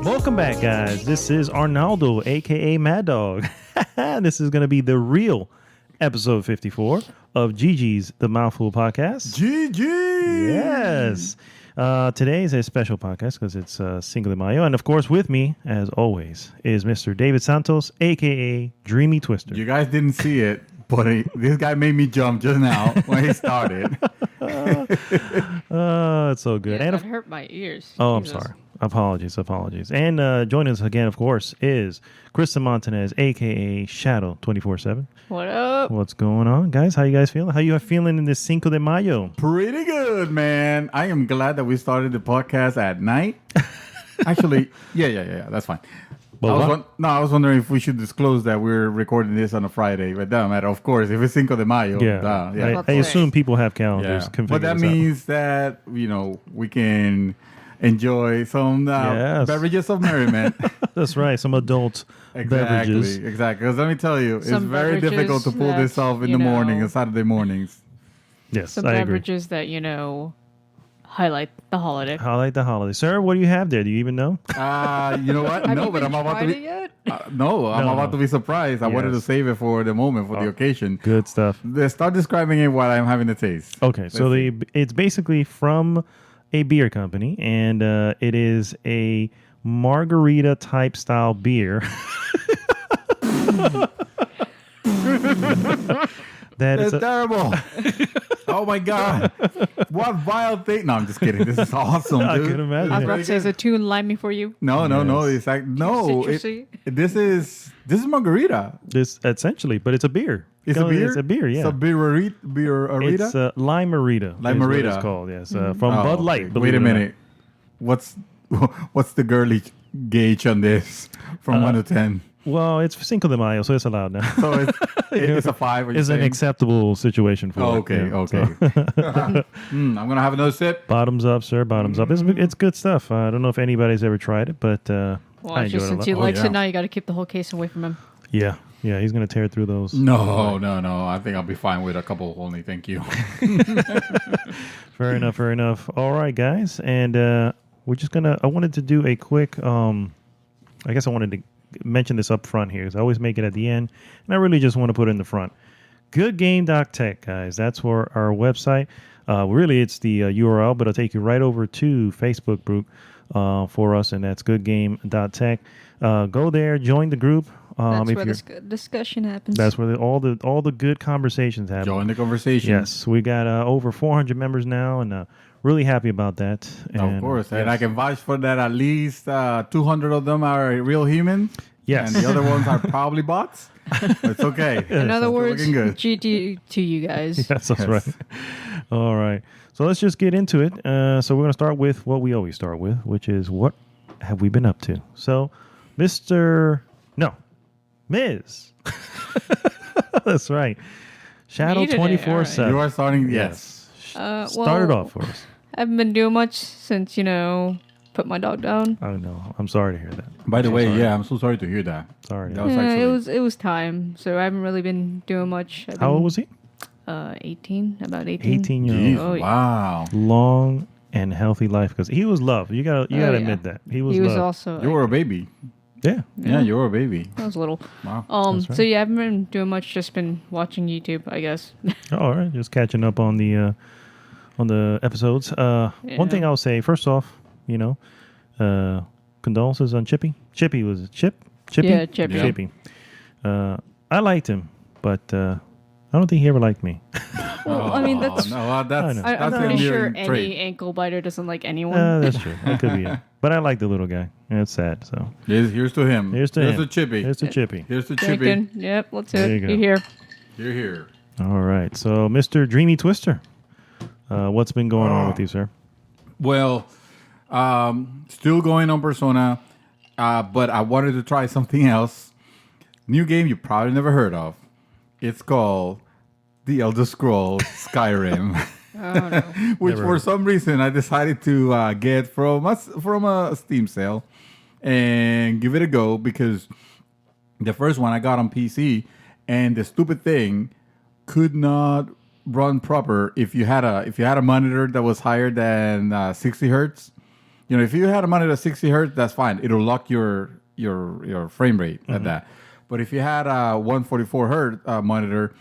Welcome back, guys. This is Arnaldo, a.k.a. Mad Dog. This is going to be the real episode 54 of Gigi's The Mouthful podcast. Gigi! Yes. Today is a special podcast because it's Cinco de Mayo. And, of course, with me, as always, is Mr. David Santos, a.k.a. Dreamy Twister. You guys didn't see it, but this guy made me jump just now when he started. It's so good. Yeah, and that hurt my ears. Oh, Jesus. I'm sorry. Apologies. And joining us again, of course, is Krista Montanez, a.k.a. Shadow 24/7. What up? What's going on, guys? How you guys feeling? How you feeling in this Cinco de Mayo? Pretty good, man. I am glad that we started the podcast at night. Actually, yeah. That's fine. Well, I was wondering if we should disclose that we're recording this on a Friday, but it doesn't matter. Of course, if it's Cinco de Mayo, yeah. I assume people have calendars. Yeah. But that means that we can enjoy some beverages of merriment. That's right. Some adult beverages. Exactly. Because let me tell you, it's Some very difficult to pull this off in the morning, on Saturday mornings. Yes, Some I agree. beverages that, highlight the holiday. Highlight the holiday. Sir, what do you have there? Do you even know? You know what? No, but I'm about to be... yet? I'm about to be surprised. I wanted to save it for the moment, for the occasion. Good stuff. Start describing it while I'm having the taste. Okay, so it's basically from a beer company, and it is a margarita type style beer. That's terrible. Oh my God. What vile thing. No, I'm just kidding. This is awesome, dude. I can imagine. I was about to say, is it too limey for you? No. It's like, no. This is margarita. This essentially, but it's a beer. It's a beer? It's a beer, yeah. It's a beer-arita? It's Lime-arita. Lime-arita. It's called, yes. From Bud Light. Wait a minute. What's the girly gauge on this from 1 to 10? Well, it's Cinco de Mayo, so it's allowed now. So it's a 5. It's an acceptable situation for it. Okay. So. I'm going to have another sip. Bottoms up, sir. Bottoms up. It's good stuff. I don't know if anybody's ever tried it, but I enjoy it a lot. Since he likes it now, you got to keep the whole case away from him. Yeah, he's going to tear through those. No. I think I'll be fine with a couple only. Thank you. Fair enough. All right, guys. And we're just going to... I wanted to do a quick... I guess I wanted to mention this up front here because I always make it at the end, and I really just want to put it in the front. Goodgame.tech, guys. That's for our website. Really, it's the URL, but I'll take you right over to Facebook group for us, and that's goodgame.tech. Go there, join the group. That's where this good discussion happens. That's where all the good conversations happen. Join the conversation. Yes, we got over 400 members now, and really happy about that. And, of course, and I can vouch for that. At least 200 of them are real humans. Yes, and the other ones are probably bots. It's okay. In other words, good. GG to you guys. Yes, that's right. All right, so let's just get into it. So we're going to start with what we always start with, which is what have we been up to? So, Ms. That's right. Shadow 24/7. Right. You are starting. Yes. Start it off for us. I haven't been doing much since put my dog down. Oh no, I'm sorry to hear that. By the way, I'm so sorry to hear that. Sorry. That was actually... it was time. So I haven't really been doing much. How old was he? 18. About 18. 18-year-old. Oh, yeah. Wow. Long and healthy life because he was loved. You gotta admit that he was. He was loved. also. You were a baby. Yeah, you were a baby. I was little. Wow. Right. So yeah, I haven't been doing much. Just been watching YouTube, I guess. All right, just catching up on the episodes. One thing I'll say first off, condolences on Chippy. Chippy was it Chip? Chippy? Yeah, Chippy. Yeah. Chippy. I liked him, but I don't think he ever liked me. Well, I mean that's. I'm pretty sure any ankle biter doesn't like anyone. That's true. That could be it. But I like the little guy. And it's sad. So here's to him. Here's to Chippy. Here's to Chippy. Here's to Chippy. Thinking. Yep, let's do it. There you go. You're here. You're here. All right. So, Mr. Dreamy Twister, What's been going on with you, sir? Well, still going on Persona, but I wanted to try something else. New game you probably never heard of. It's called The Elder Scrolls Skyrim. Oh, no. Which for some reason I decided to get from a Steam sale and give it a go, because the first one I got on PC, and the stupid thing could not run proper if you had a monitor that was higher than 60 hertz. You know, if you had a monitor at 60 hertz, that's fine. It'll lock your frame rate at that. But if you had a 144 hertz monitor,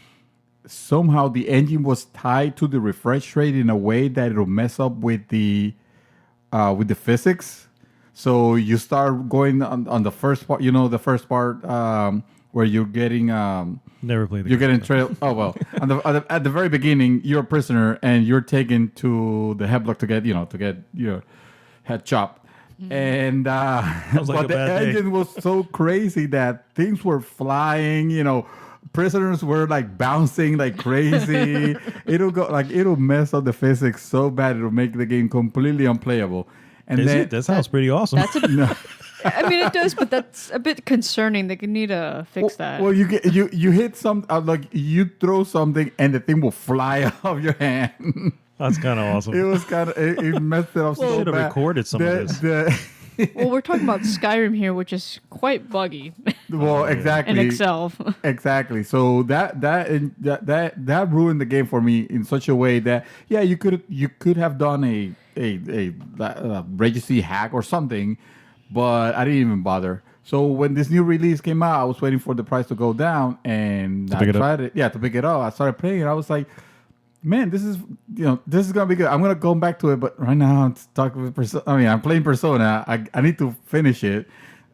somehow the engine was tied to the refresh rate in a way that it'll mess up with the physics. So you start going on the first part, the first part where you're getting Never played the you're game. getting trailed. Oh well, at the very beginning, you're a prisoner and you're taken to the headlock to get your head chopped. And but the engine was so crazy that things were flying. Prisoners were like bouncing like crazy. It'll mess up the physics so bad it'll make the game completely unplayable. And that sounds pretty awesome. I mean, it does, but that's a bit concerning. They need to fix that. Well, you hit some you throw something and the thing will fly off your hand. That's kind of awesome. It was it messed it up so bad. Should have recorded some of this. Well, we're talking about Skyrim here, which is quite buggy. Well, exactly. In itself. Exactly. So that ruined the game for me in such a way that you could have done a registry hack or something, but I didn't even bother. So when this new release came out, I was waiting for the price to go down, and I tried it. Yeah, to pick it up. I started playing it. I was like, man, this is gonna be good. I'm gonna go back to it, but right now I'm stuck with Persona. I mean, I'm playing Persona. I need to finish it,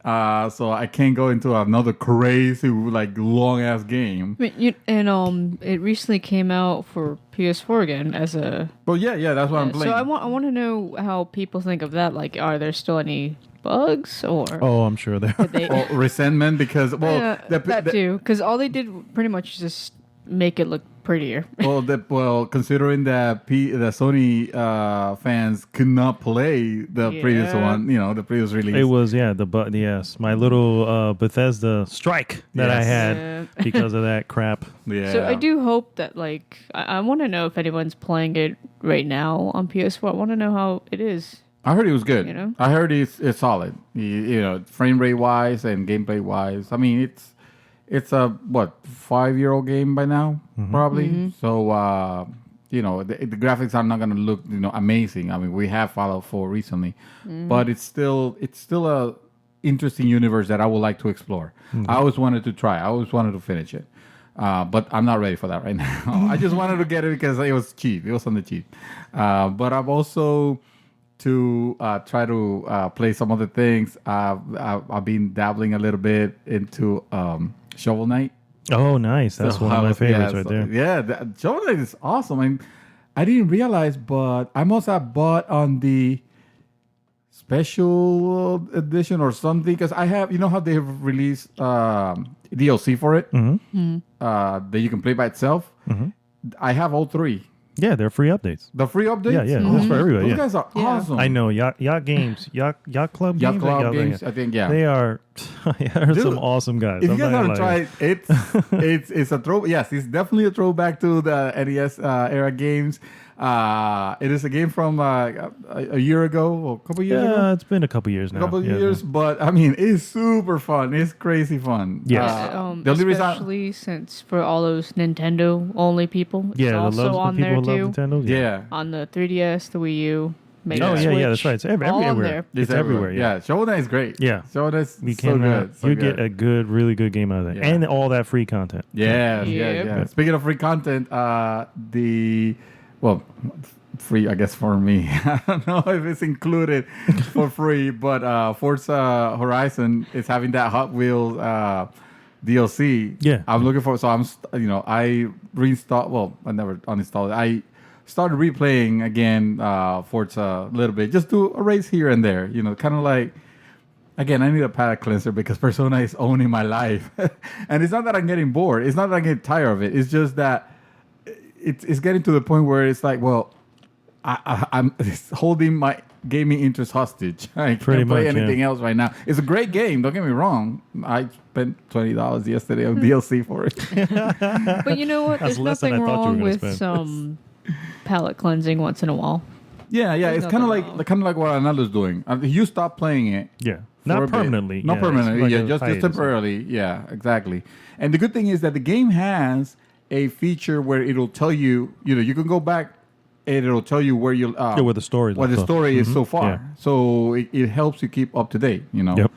so I can't go into another crazy long ass game. It recently came out for PS4 again as a. Well, yeah, that's what I'm playing. So I want to know how people think of that. Like, are there still any bugs or? Oh, I'm sure there. Or resentment because that too, because all they did pretty much just make it look prettier. Considering that the Sony fans could not play the previous one, the previous release. It was my little Bethesda strike that I had because of that crap. Yeah. So I do hope that I want to know if anyone's playing it right now on PS4. I want to know how it is. I heard it was good. I heard it's solid. Frame rate wise and gameplay wise. I mean, it's a 5-year-old game by now, probably. Mm-hmm. So the graphics are not going to look amazing. I mean, we have Fallout 4 recently, but it's still a interesting universe that I would like to explore. Mm-hmm. I always wanted to try. I always wanted to finish it, but I'm not ready for that right now. I just wanted to get it because it was cheap. It was on the cheap. But I've also to try to play some other things. I've been dabbling a little bit into Shovel Knight. Oh, nice. That's one of my favorites right there. Yeah, Shovel Knight is awesome. I didn't realize, but I must have bought on the special edition or something, because I have, how they have released DLC for it that you can play by itself. Mm-hmm. I have all 3. Yeah, they're free updates. The free updates? Yeah, that's for everybody. Those guys are awesome. I know. Yacht games. Yacht Club Yacht games? Club games, I think, yeah. They are some awesome guys. If you guys haven't tried it, it's a throw. Yes, it's definitely a throwback to the NES era games. It is a game from a year ago or a couple years ago. Yeah, it's been a couple years now. A couple years, but I mean, it's super fun. It's crazy fun. Yes. Especially since for all those Nintendo only people, it's also on there too. Nintendo. Yeah. On the 3DS, the Wii U. Switch, that's right. It's everywhere. It's everywhere. Yeah, Shovel Knight is great. Yeah, Shovel Knight's so good. You get a really good game out of that, and all that free content. Yeah. Speaking of free content, free, I guess, for me. I don't know if it's included for free, but Forza Horizon is having that Hot Wheels DLC. Yeah. I'm looking for, so I reinstalled, I never uninstalled it. I started replaying again Forza a little bit, just do a race here and there, kind of like, again, I need a palate cleanser because Persona is owning my life. And it's not that I'm getting bored. It's not that I get tired of it. It's just that it's getting to the point where it's like, I'm it's holding my gaming interest hostage. I Pretty can't play much, anything yeah. else right now. It's a great game. Don't get me wrong. I spent $20 yesterday on DLC for it. But you know what? That's There's less than nothing I thought you were wrong gonna with spend. some palate cleansing once in a while. Yeah. There's It's kind of nothing like what Arnaldo's doing. You stop playing it. Yeah. for Not a bit. permanently. Not yeah, permanently. it's like Yeah, a just hiatus. temporarily. Yeah, exactly. And the good thing is that the game has a feature where it'll tell you. You can go back and it'll tell you where you where the story what the left off. story is so far. Yeah. So it helps you keep up to date. Yep.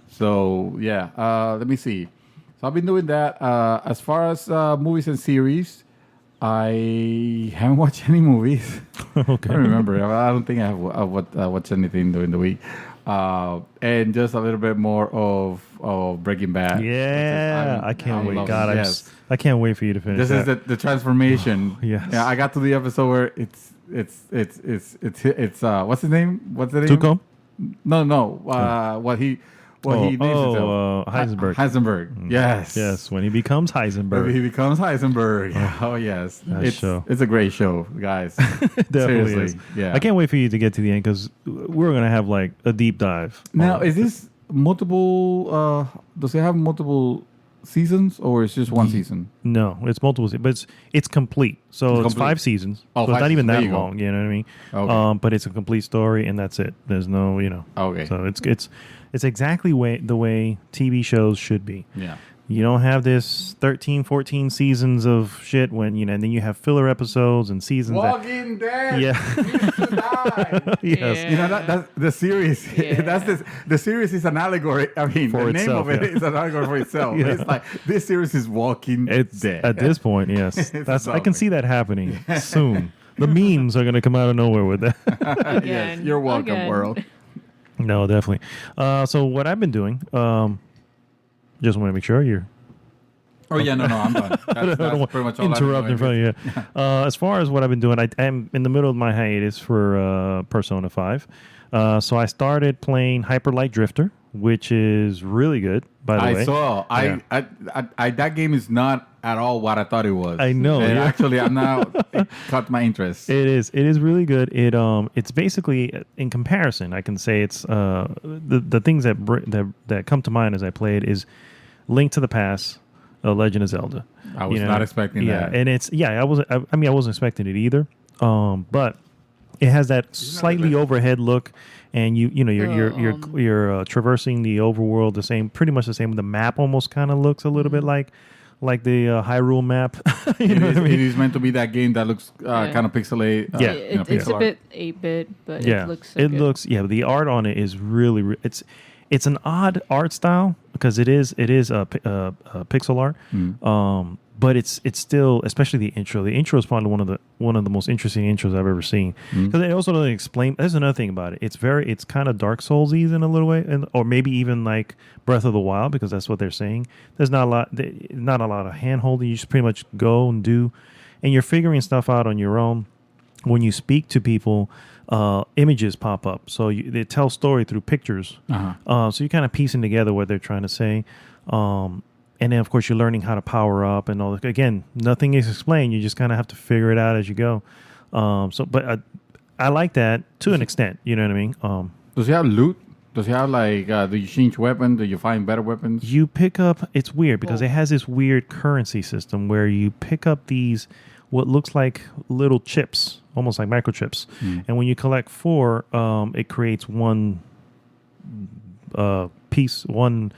So yeah, let me see. So I've been doing that. As far as movies and series, I haven't watched any movies. Okay. I don't remember. I don't think I have watched anything during the week. And just a little bit more of Breaking Bad. Yeah, I can't wait. loving God, it. I I can't wait for you to finish This is that. the transformation. Yes. Yeah, I got to the episode where it's what's his name? What's the name? Tuco? No. What he names himself. Heisenberg. Heisenberg. Yes. Yes, when he becomes Maybe Heisenberg. he becomes Heisenberg. Oh yes. That show. It's a great show, guys. Definitely Seriously. is. Yeah. I can't wait for you to get to the end because we're going to have like a deep dive. Now, on is this multiple? Does it have multiple seasons, or it's just one season? No, it's multiple, but it's complete. So it's complete. 5 seasons. Oh, so it's 5 not even seasons. There that you go. long. You know what I mean? Okay. But it's a complete story, and that's it. There's no, Okay. So it's exactly the way TV shows should be. Yeah. You don't have this 13, 14 seasons of shit when and then you have filler episodes and seasons. Walking Dead. Yeah. Used to die. Yes. You know that's the series. Yeah. The series is an allegory. I mean, For the name itself, of it yeah. is an allegory for itself. Yeah. It's like this series is Walking It's Dead. at this point, yes. It's I can see that happening soon. The memes are going to come out of nowhere with that. Yes, Again. you're welcome, Again. world. No, definitely. So what I've been doing, just want to make sure you're Oh yeah, no, I'm done. That's pretty much all interrupt in I'm front doing. of you. As far as what I've been doing, I'm in the middle of my hiatus for Persona 5. So I started playing Hyper Light Drifter, which is really good, by the way. I saw. Yeah. I that game is not at all what I thought it was. I know, And yeah. actually, I'm now it caught my interest. It is really good. It's basically, in comparison, I can say it's the things that come to mind as I play it is Link to the Past, Legend of Zelda. I was not expecting that. And I wasn't expecting it either. But it has that slightly overhead look, and you're traversing the overworld pretty much the same. The map almost kind of looks a little bit like the Hyrule map. You know what I mean? It is meant to be that game that looks kind of pixelate. Yeah. It's pixel a art. bit 8-bit, but Yeah, it looks so good. the art on it is really it's an odd art style because it is a pixel art. But it's still, especially the intro. The intro is probably one of the most interesting intros I've ever seen because it also doesn't explain. There's another thing about it. It's kind of Dark Souls-y in a little way, or maybe even like Breath of the Wild because that's what they're saying. There's not a lot of hand holding. You just pretty much go and do, and you're figuring stuff out on your own. When you speak to people, images pop up, so they tell story through pictures. So you're kind of piecing together what they're trying to say. And then, of course, you're learning how to power up and all that. Again, nothing is explained. You just kind of have to figure it out as you go. But I like that to an extent. You know what I mean? Does he have loot? Does he have do you change weapon? Do you find better weapons? You pick up. It's weird because it has this weird currency system where you pick up these what looks like little chips, almost like microchips. And when you collect 4, it creates one piece, one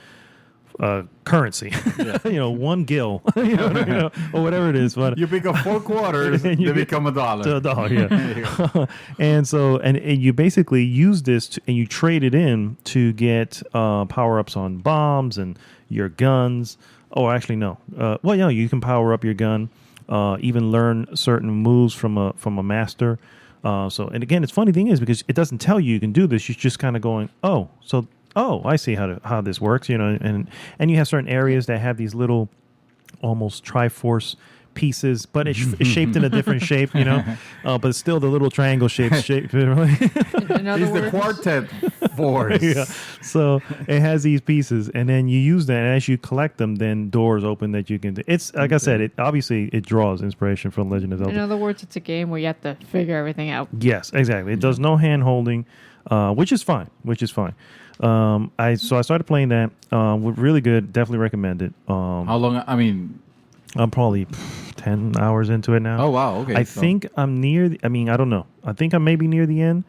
currency. One gil, or whatever it is. But You pick up 4 quarters, And you they get- become $1. to a dollar, yeah. There you go. And so, and you basically use this and you trade it in to get power ups on bombs and your guns. Oh, actually, no. You can power up your gun, even learn certain moves from a master. And again, it's funny thing is because it doesn't tell you can do this. You're just kind of going, I see how this works, and you have certain areas that have these little almost Triforce pieces, but it's shaped in a different shape, but it's still the little triangle shape. In other It's the words, quartet force. Yeah. So it has these pieces, and then you use that, and as you collect them, then doors open that you can. It's like I said, it draws inspiration from Legend of in Zelda. other words, it's a game where you have to figure everything out. Yes, exactly. It does no hand holding, which is fine. I started playing that. Really good. Definitely recommend it. How long? I mean, I'm probably 10 hours into it now. oh wow, okay. I think I'm near. I don't know. I think I'm maybe near the end,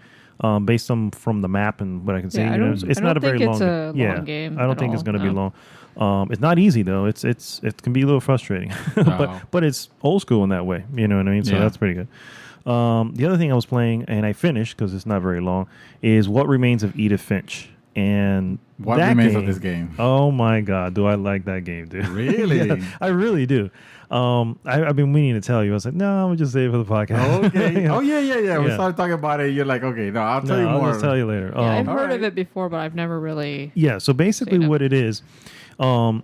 based on from the map and what I can see. Yeah, It's not a very long. It's a long game. I don't at think it's all, going to be no. long. It's not easy though. It can be a little frustrating, Wow. but it's old school in that way. You know what I mean? So Yeah. that's pretty good. The other thing I was playing and I finished because it's not very long is What Remains of Edith Finch. And What that remains of this game? Oh my God, do I like that game, dude? Really? Yeah, I really do. I've been meaning to tell you. I was like, no, I'm gonna just save it for the podcast. Okay. Yeah. Oh yeah. We Yeah. started talking about it. You're like, okay, no, I'll tell No, you I'll more. just tell you later. Yeah, I've All heard of right. it before, but I've never really. Yeah, so basically Seen it. what it is, Don't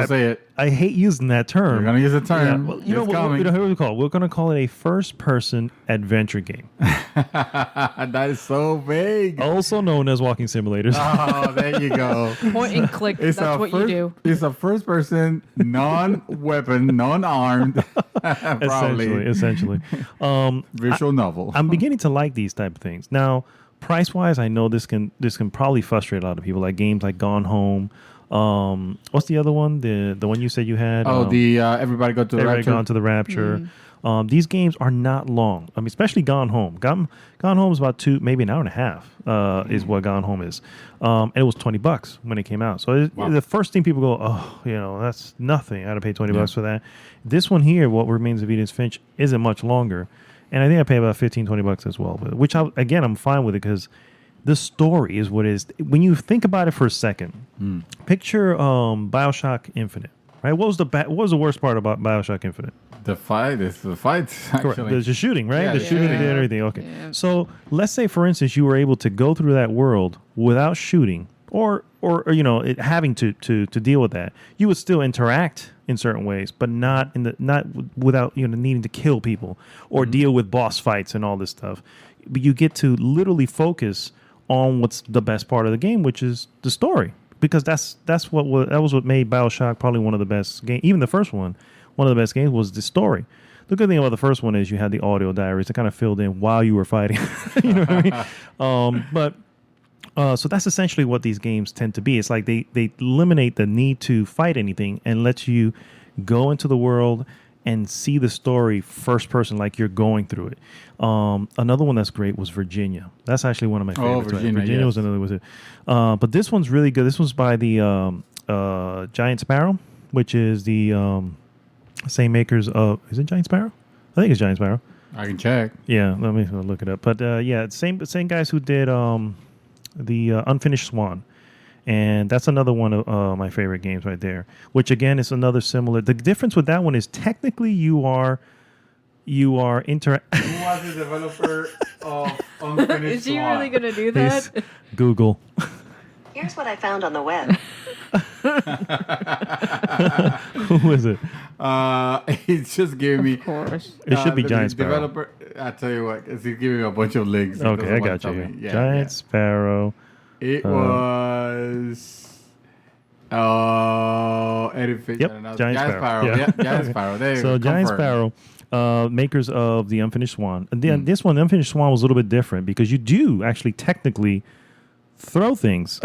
say it. I hate using that term. We're gonna use the Yeah, term. well, It's what coming. what do we call it? We're going to call it a first-person adventure game, That is so vague. also known as walking simulators. Oh, there you go. Point and click. It's That's a what first, you do. It's a first person, non-weapon, non-armed, probably essentially. visual novel. I'm beginning to like these type of things. Now, price-wise, I know this can probably frustrate a lot of people. Like games like Gone Home. What's the other one? The one you said you had? Everybody go to the Everybody rapture. Gone to the Rapture. These games are not long. I mean, especially Gone Home. Gone Home is about maybe an hour and a half. Is what Gone Home is, and it was $20 when it came out. So Wow. the first thing people go, oh, that's nothing. I had to pay $20 for that. This one here, What Remains of Edith Finch, isn't much longer, and I think I pay about $15-20 as well. But which I'm fine with it because the story is what is. When you think about it for a second, picture BioShock Infinite. Right? What was the worst part about BioShock Infinite? The fight is the fight. Correct. Actually, There's the shooting, right? Yeah, The yeah, shooting yeah. and everything. Okay. Yeah. So let's say, for instance, you were able to go through that world without shooting, or having to deal with that. You would still interact in certain ways, but not without needing to kill people or deal with boss fights and all this stuff. But you get to literally focus on what's the best part of the game, which is the story, because that was what made BioShock probably one of the best games. Even the first one of the best games was the story. The good thing about the first one is you had the audio diaries that kind of filled in while you were fighting. You know what I mean? So that's essentially what these games tend to be. It's like they eliminate the need to fight anything and let you go into the world and see the story first person, like you're going through it. Another one that's great was Virginia. That's actually one of my favorites. Virginia, Virginia yes. was another was it. But this one's really good. This was by the Giant Sparrow, which is the same makers of. Is it Giant Sparrow? I think it's Giant Sparrow. I can check. Yeah, let me look it up. But yeah, same guys who did the Unfinished Swan, and that's another one of my favorite games right there. Which again is another similar. The difference with that one is technically you are Who was the developer of Unfinished Is he Swan? really going to do that? Google. Here's what I found on the web. Who is it? It's just giving me. Of course. It should be the Giant Sparrow. Developer. I tell you what, it's giving me a bunch of links. It Okay, doesn't I wanna got tell you. me. Yeah, Giant yeah. Sparrow. It was. Edit Finch. Yep, I don't know. Giant Sparrow. Yeah, Yeah. Giant Sparrow. There you So go. Giant Confirmed. Sparrow, makers of the Unfinished Swan. And then this one, the Unfinished Swan, was a little bit different because you do actually technically throw things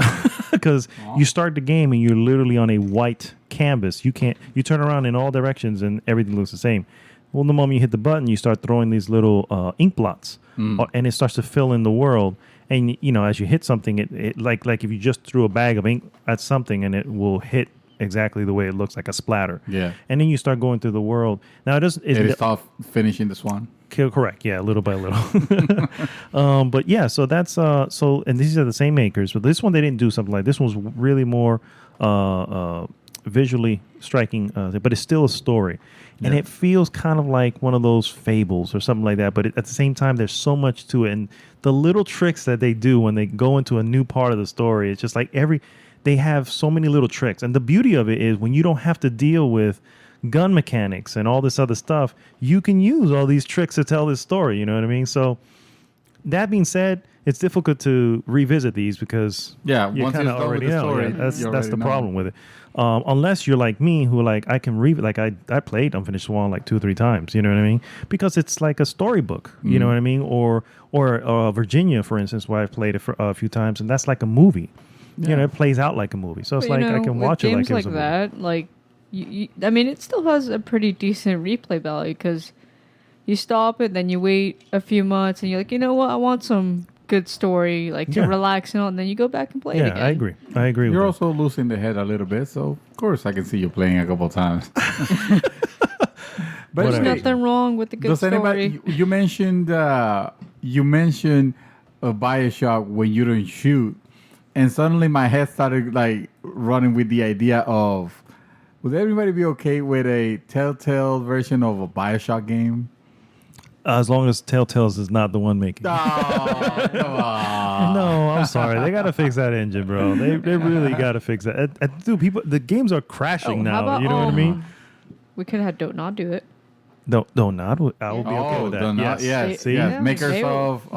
because you start the game and you're literally on a white canvas. You turn around in all directions and everything looks the same. Well, the moment you hit the button, you start throwing these little ink blots, and it starts to fill in the world. And as you hit something, it like if you just threw a bag of ink at something, and it will hit exactly the way it looks, like a splatter. Yeah. And then you start going through the world. Now it doesn't. It is tough finishing the swan. Correct. Yeah, little by little. But yeah, so that's and these are the same makers, but this one they didn't do something like this. One was really more visually striking, but it's still a story, and it feels kind of like one of those fables or something like that. But at the same time, there's so much to it, and the little tricks that they do when they go into a new part of the story, it's just like they have so many little tricks, and the beauty of it is when you don't have to deal with gun mechanics and all this other stuff, you can use all these tricks to tell this story. You know what I mean? So that being said, it's difficult to revisit these because you once it's kind of done with already the know. story, Yeah, that's you the already know. problem with it. Unless you're like me, who like I can read, like I played Unfinished Swan like 2 or 3 times. You know what I mean? Because it's like a storybook. You know what I mean? Or Virginia, for instance, where I've played it for a few times, and that's like a movie. You know, it plays out like a movie. So it's But, like I can watch it games like it was a movie. that. Like, I mean, it still has a pretty decent replay value because you stop it, then you wait a few months, and you're like, you know what, I want some good story, like to Yeah. relax and all, and then you go back and play it Yeah, again. I agree. I agree. You're with that. also losing the head a little bit, so of course I can see you playing a couple times. But There's Whatever. nothing wrong with the good does story. anybody? You mentioned a Bioshock when you don't shoot, and suddenly my head started like running with the idea of, would everybody be okay with a Telltale version of a Bioshock game? As long as Telltale's is not the one making. it. Oh, come on. No, I'm sorry. They got to fix that engine, bro. They really got to fix that. Dude, the games are crashing How now. about, You know what I mean? We could have Don't Not do it. No, not. I will be okay with that. Oh, Yes. yes, See? yes. Yeah, Makers they- of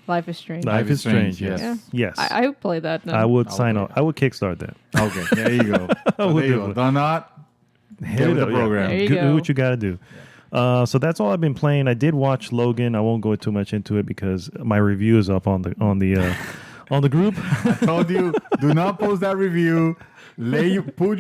Life is Strange. Life is Strange. yes. Yes. Yeah. Yes. I would play that. Then. I would I'll sign play off. I would kickstart that. Okay, there you go. So would there you do go. it. Do not Hit get it with the up, yeah. program. There you Do go. what you got to do. So that's all I've been playing. I did watch Logan. I won't go too much into it because my review is up on the group. I told you, do not post that review. Pour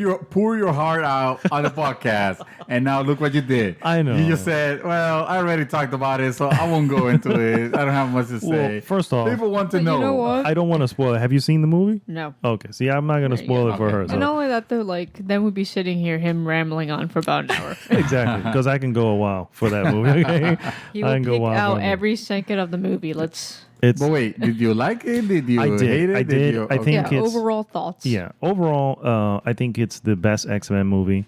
your heart out on the podcast, and now look what you did. I know. You just said, "Well, I already talked about it, so I won't go into it. I don't have much to say." Well, first off, people want to But know. you know what? I don't want to spoil it. Have you seen the movie? No. Okay. See, I'm not going to There you spoil go. it for Okay. her. And So. And not only that, though, like then we'd be sitting here, him rambling on for about an hour. Exactly, because I can go a while for that movie. Okay? He I will can go pick wild for out that movie. every second of the movie. Let's. It's But wait, did you like it? Did you I did. hate it? I did. You, I think Yeah. it's- Overall thoughts. yeah. Overall, I think it's the best X-Men movie.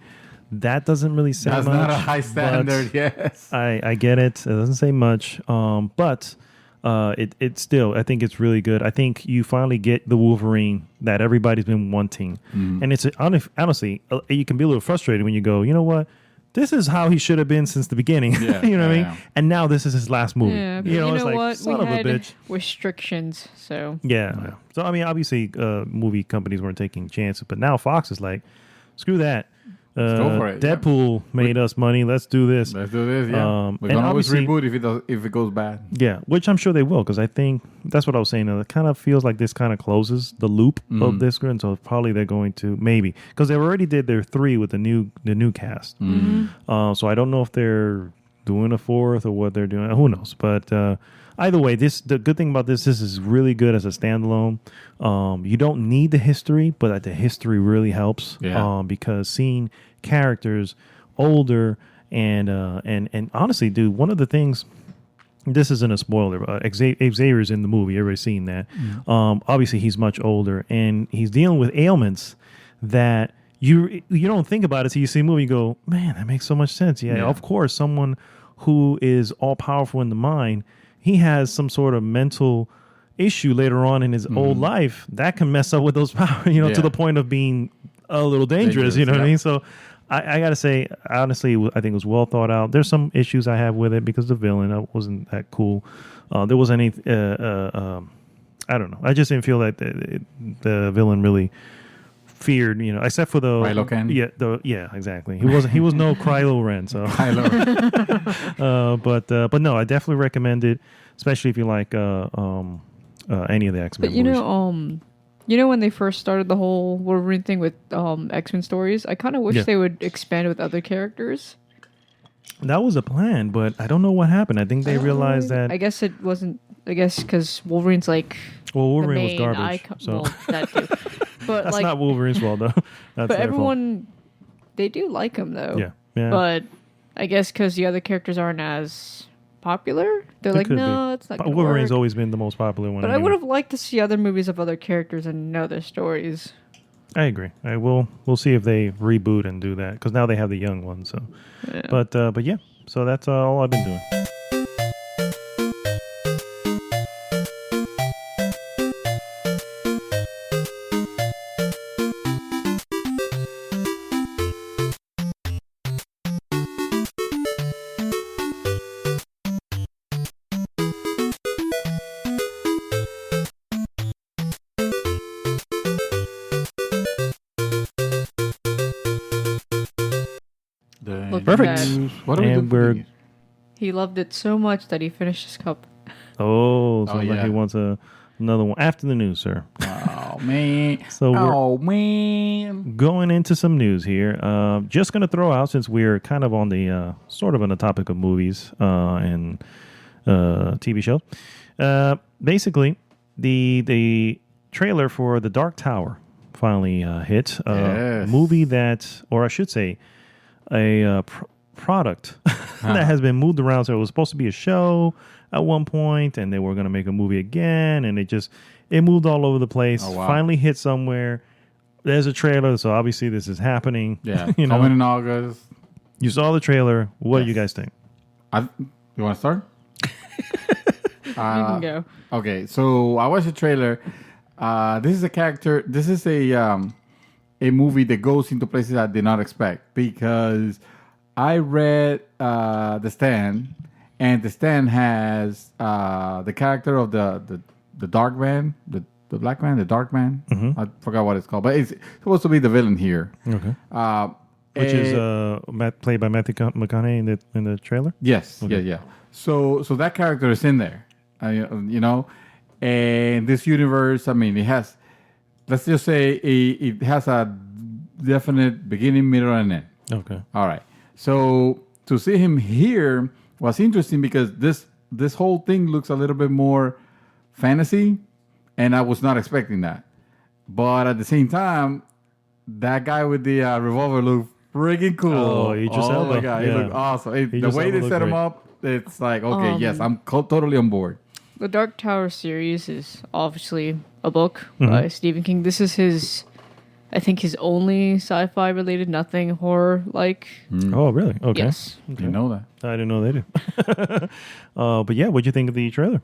That doesn't really say that's much. not a high but standard. Yes. I get it. It doesn't say much. But it still, I think it's really good. I think you finally get the Wolverine that everybody's been wanting, and it's honestly, you can be a little frustrated when you go, you know what. This is how he should have been since the beginning. Yeah, you know what I mean? yeah. And now this is his last movie. Yeah, but you know, it's like, what? son We of a had bitch. restrictions, so Yeah. So I mean, obviously, movie companies weren't taking chances, but now Fox is like, screw that. go for it, yeah. Deadpool made us money. Let's do this. Let's do this. Yeah. We and can always obviously- reboot if it goes bad. Yeah, which I'm sure they will, because I think that's what I was saying. It kind of feels like this kind of closes the loop of this, and so probably they're going to maybe because they already did their 3 with the new cast. So I don't know if they're doing a 4th or what they're doing. Who knows? But either way, the good thing about this is really good as a standalone. You don't need the history, but the history really helps. Yeah. Because seeing characters older and honestly, dude, one of the things. This isn't a spoiler. Xavier's in the movie. Everybody's seen that. Obviously, he's much older, and he's dealing with ailments that you don't think about it till you see the movie. You go, man, that makes so much sense. Yeah, of course, someone who is all powerful in the mind, he has some sort of mental issue later on in his old life that can mess up with those powers. You know, to Yeah. the point of being a little dangerous. You know what I yeah. mean? So. I gotta say, honestly, I think it was well thought out. There's some issues I have with it because the villain wasn't that cool. There wasn't any. I don't know. I just didn't feel that the villain really feared. You know, except for the Kylo Ren? Yeah, exactly. He was no Kylo Ren. So, Kylo. but no, I definitely recommend it, especially if you like any of the X-Men. But movies. you know when they first started the whole Wolverine thing with X-Men stories, I kind of wish Yeah. they would expand with other characters. That was a plan, but I don't know what happened. I think they realized that. I guess it wasn't. I guess because Wolverine's like Well, the Wolverine was main garbage. icon. So Well, that too. But that's like, not Wolverine's fault, though. That's but their fault. everyone, they do like him though. Yeah. But I guess because the other characters aren't as popular, they're It like, could no, be. it's not. But Gonna Wolverine's work. always been the most popular one. But I anyway. would have liked to see other movies of other characters and know their stories. I agree. We'll see if they reboot and do that because now they have the young ones. So, Yeah. but yeah. So that's all I've been doing. Perfect. that What do we And do? we're- For these? he loved it so much that he finished his cup. Oh, sounds like yeah. he wants another one after the news, sir. Oh man. So we're Oh man. going into some news here. Just going to throw out, since we're kind of on the sort of on the topic of movies and TV shows. Basically, the trailer for The Dark Tower finally hit. Yes. Movie that, or I should say, a product that has been moved around. So it was supposed to be a show at one point, and they were going to make a movie again, and it moved all over the place. Oh, wow. Finally hit somewhere. There's a trailer, so obviously this is happening. Yeah. you know, Coming in August. you saw the trailer. What do you Yes. guys think? You want to start? You can go. Okay, so I watched the trailer. This is a character. This is a movie that goes into places I did not expect, because I read The Stand, and The Stand has the character of the dark man, the black man, the dark man. I forgot what it's called, but it's supposed to be the villain here. Okay. Which is played by Matthew McConaughey in the trailer. Yes, Okay. yeah. So that character is in there, you know, and this universe. I mean, it has. Let's just say it has a definite beginning, middle, and end. Okay. All right. So to see him here was interesting, because this whole thing looks a little bit more fantasy, and I was not expecting that. But at the same time, that guy with the revolver looked freaking cool. Oh, Idris my Elba. god, he Yeah. looked awesome. The Idris way Elba they looked set him great. up, it's like, okay, yes, I'm totally on board. The Dark Tower series is obviously a book Mm-hmm. by Stephen King. This is I think his only sci-fi related, nothing horror like. Oh, really? Okay. Yes. You know that. I didn't know they did. But yeah, what'd you think of the trailer?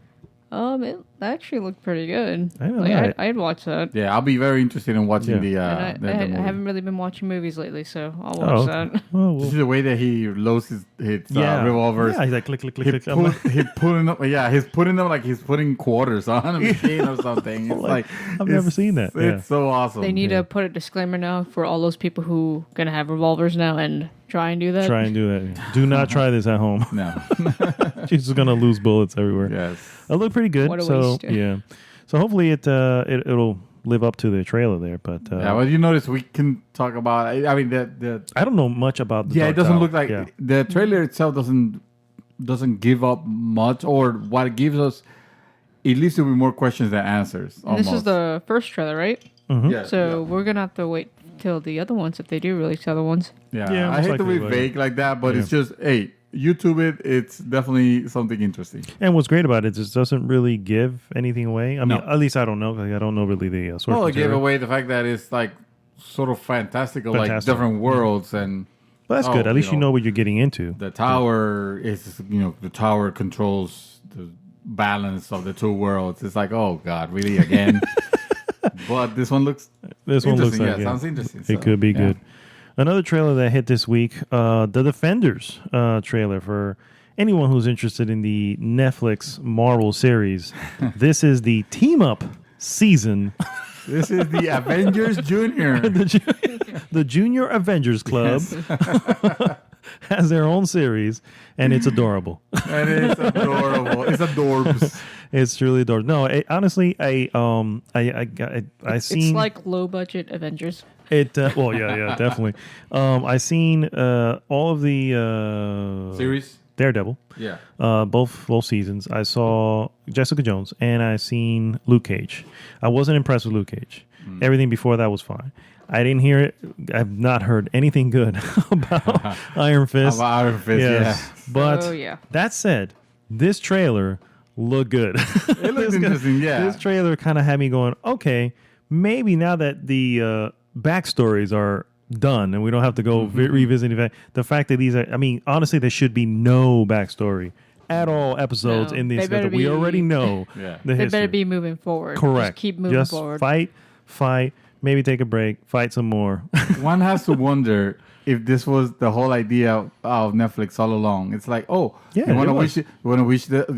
It actually looked pretty good. I know, Like, right? I'd watch that. Yeah, I'll be very interested in watching Yeah. And the I movie. haven't really been watching movies lately, so I'll Oh, watch okay. that. Oh, This well, is the way that he loads his revolvers. Yeah, he's like click, click, click, He click. I'm like, he putting up, yeah, he's putting them like he's putting quarters on a machine or something. It's like I've never it's- seen that. Yeah. It's so awesome. They need to put a disclaimer now for all those people who gonna have revolvers now and try and do that. Try and do that. Do not try this at home. No. She's just gonna lose bullets everywhere. Yes. It looked pretty good. What a so waste. yeah. So hopefully it'll live up to the trailer there. But Yeah. Well, you notice we can talk about. I mean, the I don't know much about the yeah, Dark it doesn't Tower. look like Yeah. the trailer itself doesn't give up much, or what it gives us. It leaves you with more questions than answers. And this is the first trailer, right? yeah, So we're gonna have to wait till the other ones if they do release other ones. yeah. Yeah, I most hate to likely be will. vague like that, but Yeah. it's just YouTube it. It's definitely something interesting. And what's great about it is it doesn't really give anything away. I mean, No. at least I don't know. 'Cause I don't know really the source Well, it gave material. away the fact that it's like sort of fantastical, like Fantastic. different worlds, and But that's good. At least you know what you're getting into. the tower is, the tower controls the balance of the two worlds. It's like, oh god, really again? But this one looks This one looks interesting. like Yeah, sounds interesting. It So, could be yeah. good. Another trailer that hit this week, The Defenders trailer. For anyone who's interested in the Netflix Marvel series, this is the team up season. This is the Avengers Junior. The Junior Avengers Club has their own series, and it's adorable. That is adorable. It's adorbs. It's truly adorable. No, honestly, I seen It's like low budget Avengers. it. Well, yeah, definitely. I seen all of the Series? Daredevil. Yeah. Both seasons. I saw Jessica Jones and I seen Luke Cage. I wasn't impressed with Luke Cage. Everything before that was fine. I didn't hear it. I've not heard anything good about Iron Fist. About Iron Fist, Yes. But Oh, yeah. that said, this trailer looked good. It looks interesting, yeah. This trailer kind of had me going, okay, maybe now that the backstories are done and we don't have to go revisit the fact that these are, I mean, honestly, there should be no backstory at all episodes No, in they these better that we be- already know Yeah. the They history. better be moving forward. Correct. Just keep moving Just forward. fight, maybe take a break, fight some more. One has to wonder if this was the whole idea of Netflix all along. It's like, oh, Yeah, you want it to was.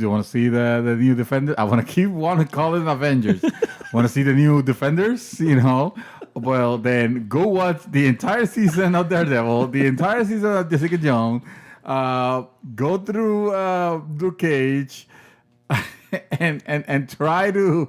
you want to see the new Defender? I want to call it Avengers. Want to see the new Defenders? well, then go watch the entire season of Daredevil, the entire season of Jessica Jones. Go through Luke Cage. And try to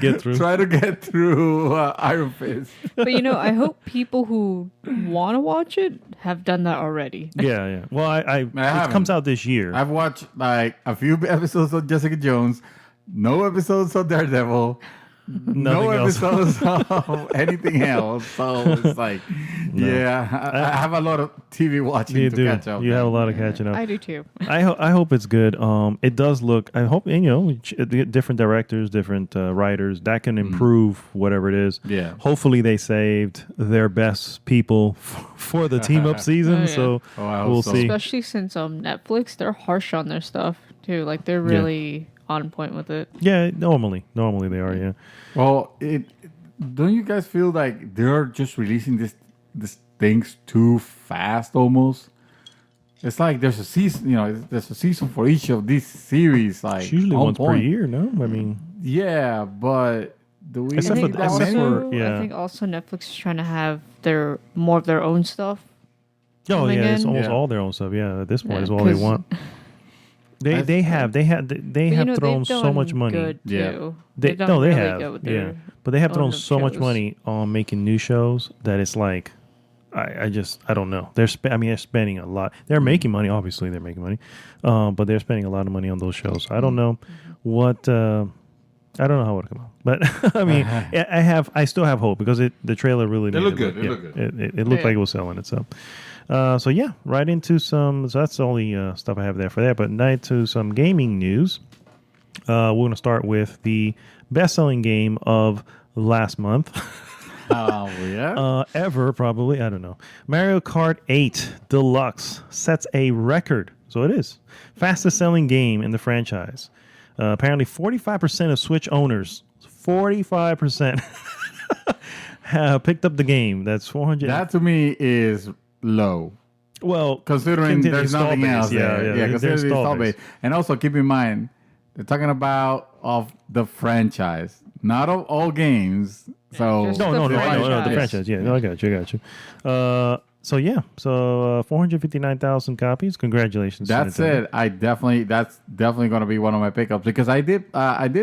get through. Try to get through Iron Fist. But I hope people who want to watch it have done that already. Yeah. Well, it haven't. comes out this year. I've watched like a few episodes of Jessica Jones, no episodes of Daredevil, no episodes of anything else. So it's like, I have a lot of TV watching to catch up. You have a lot of catching up. I do too. I hope it's good. It does look. I hope different directors, different writers that can improve whatever it is. Yeah. Hopefully they saved their best people for the team up season. Oh, yeah. So we'll see. Especially since Netflix, they're harsh on their stuff too. Like they're really on point with it. Yeah, normally they are. Yeah. Well, don't you guys feel like they're just releasing this things too fast almost? It's like there's a season, there's a season for each of these series. Like It's usually once per year, no? I mean, yeah, but do we Except need for- that except many? for- I think also Netflix is trying to have more of their own stuff. oh coming yeah, it's in. almost Yeah. all their own stuff. Yeah, at this point, Yeah, is all they 'cause- want. They have But, thrown they've so much done money. Good Yeah. too. They They've done really have, good with yeah. their But they have thrown own so much shows. money on making new shows that it's like, I don't know. They're spending a lot. They're making money. Obviously, they're making money, but they're spending a lot of money on those shows. I don't know what. I don't know how it will come out, but I mean, I still have hope because the trailer really. They look made good. They look good. It looked like it was selling itself. So yeah, right into some. So that's the only stuff I have there for that. But right to some gaming news. We're going to start with the best-selling game of last month. Ever, probably. I don't know. Mario Kart 8 Deluxe sets a record. So it is. Fastest-selling game in the franchise. Apparently, 45% of Switch owners, 45% have picked up the game. That's 400. That to me is low. Well, Considering the there's install nothing base. else there. Yeah, Considering the install base. And also keep in mind, they're talking about of the franchise, not of all games. So Just No, The I know, the franchise. franchise. Yeah, no, I got you. So 459,000 copies. Congratulations. to that's Nintendo. it. That's definitely going to be one of my pickups because I did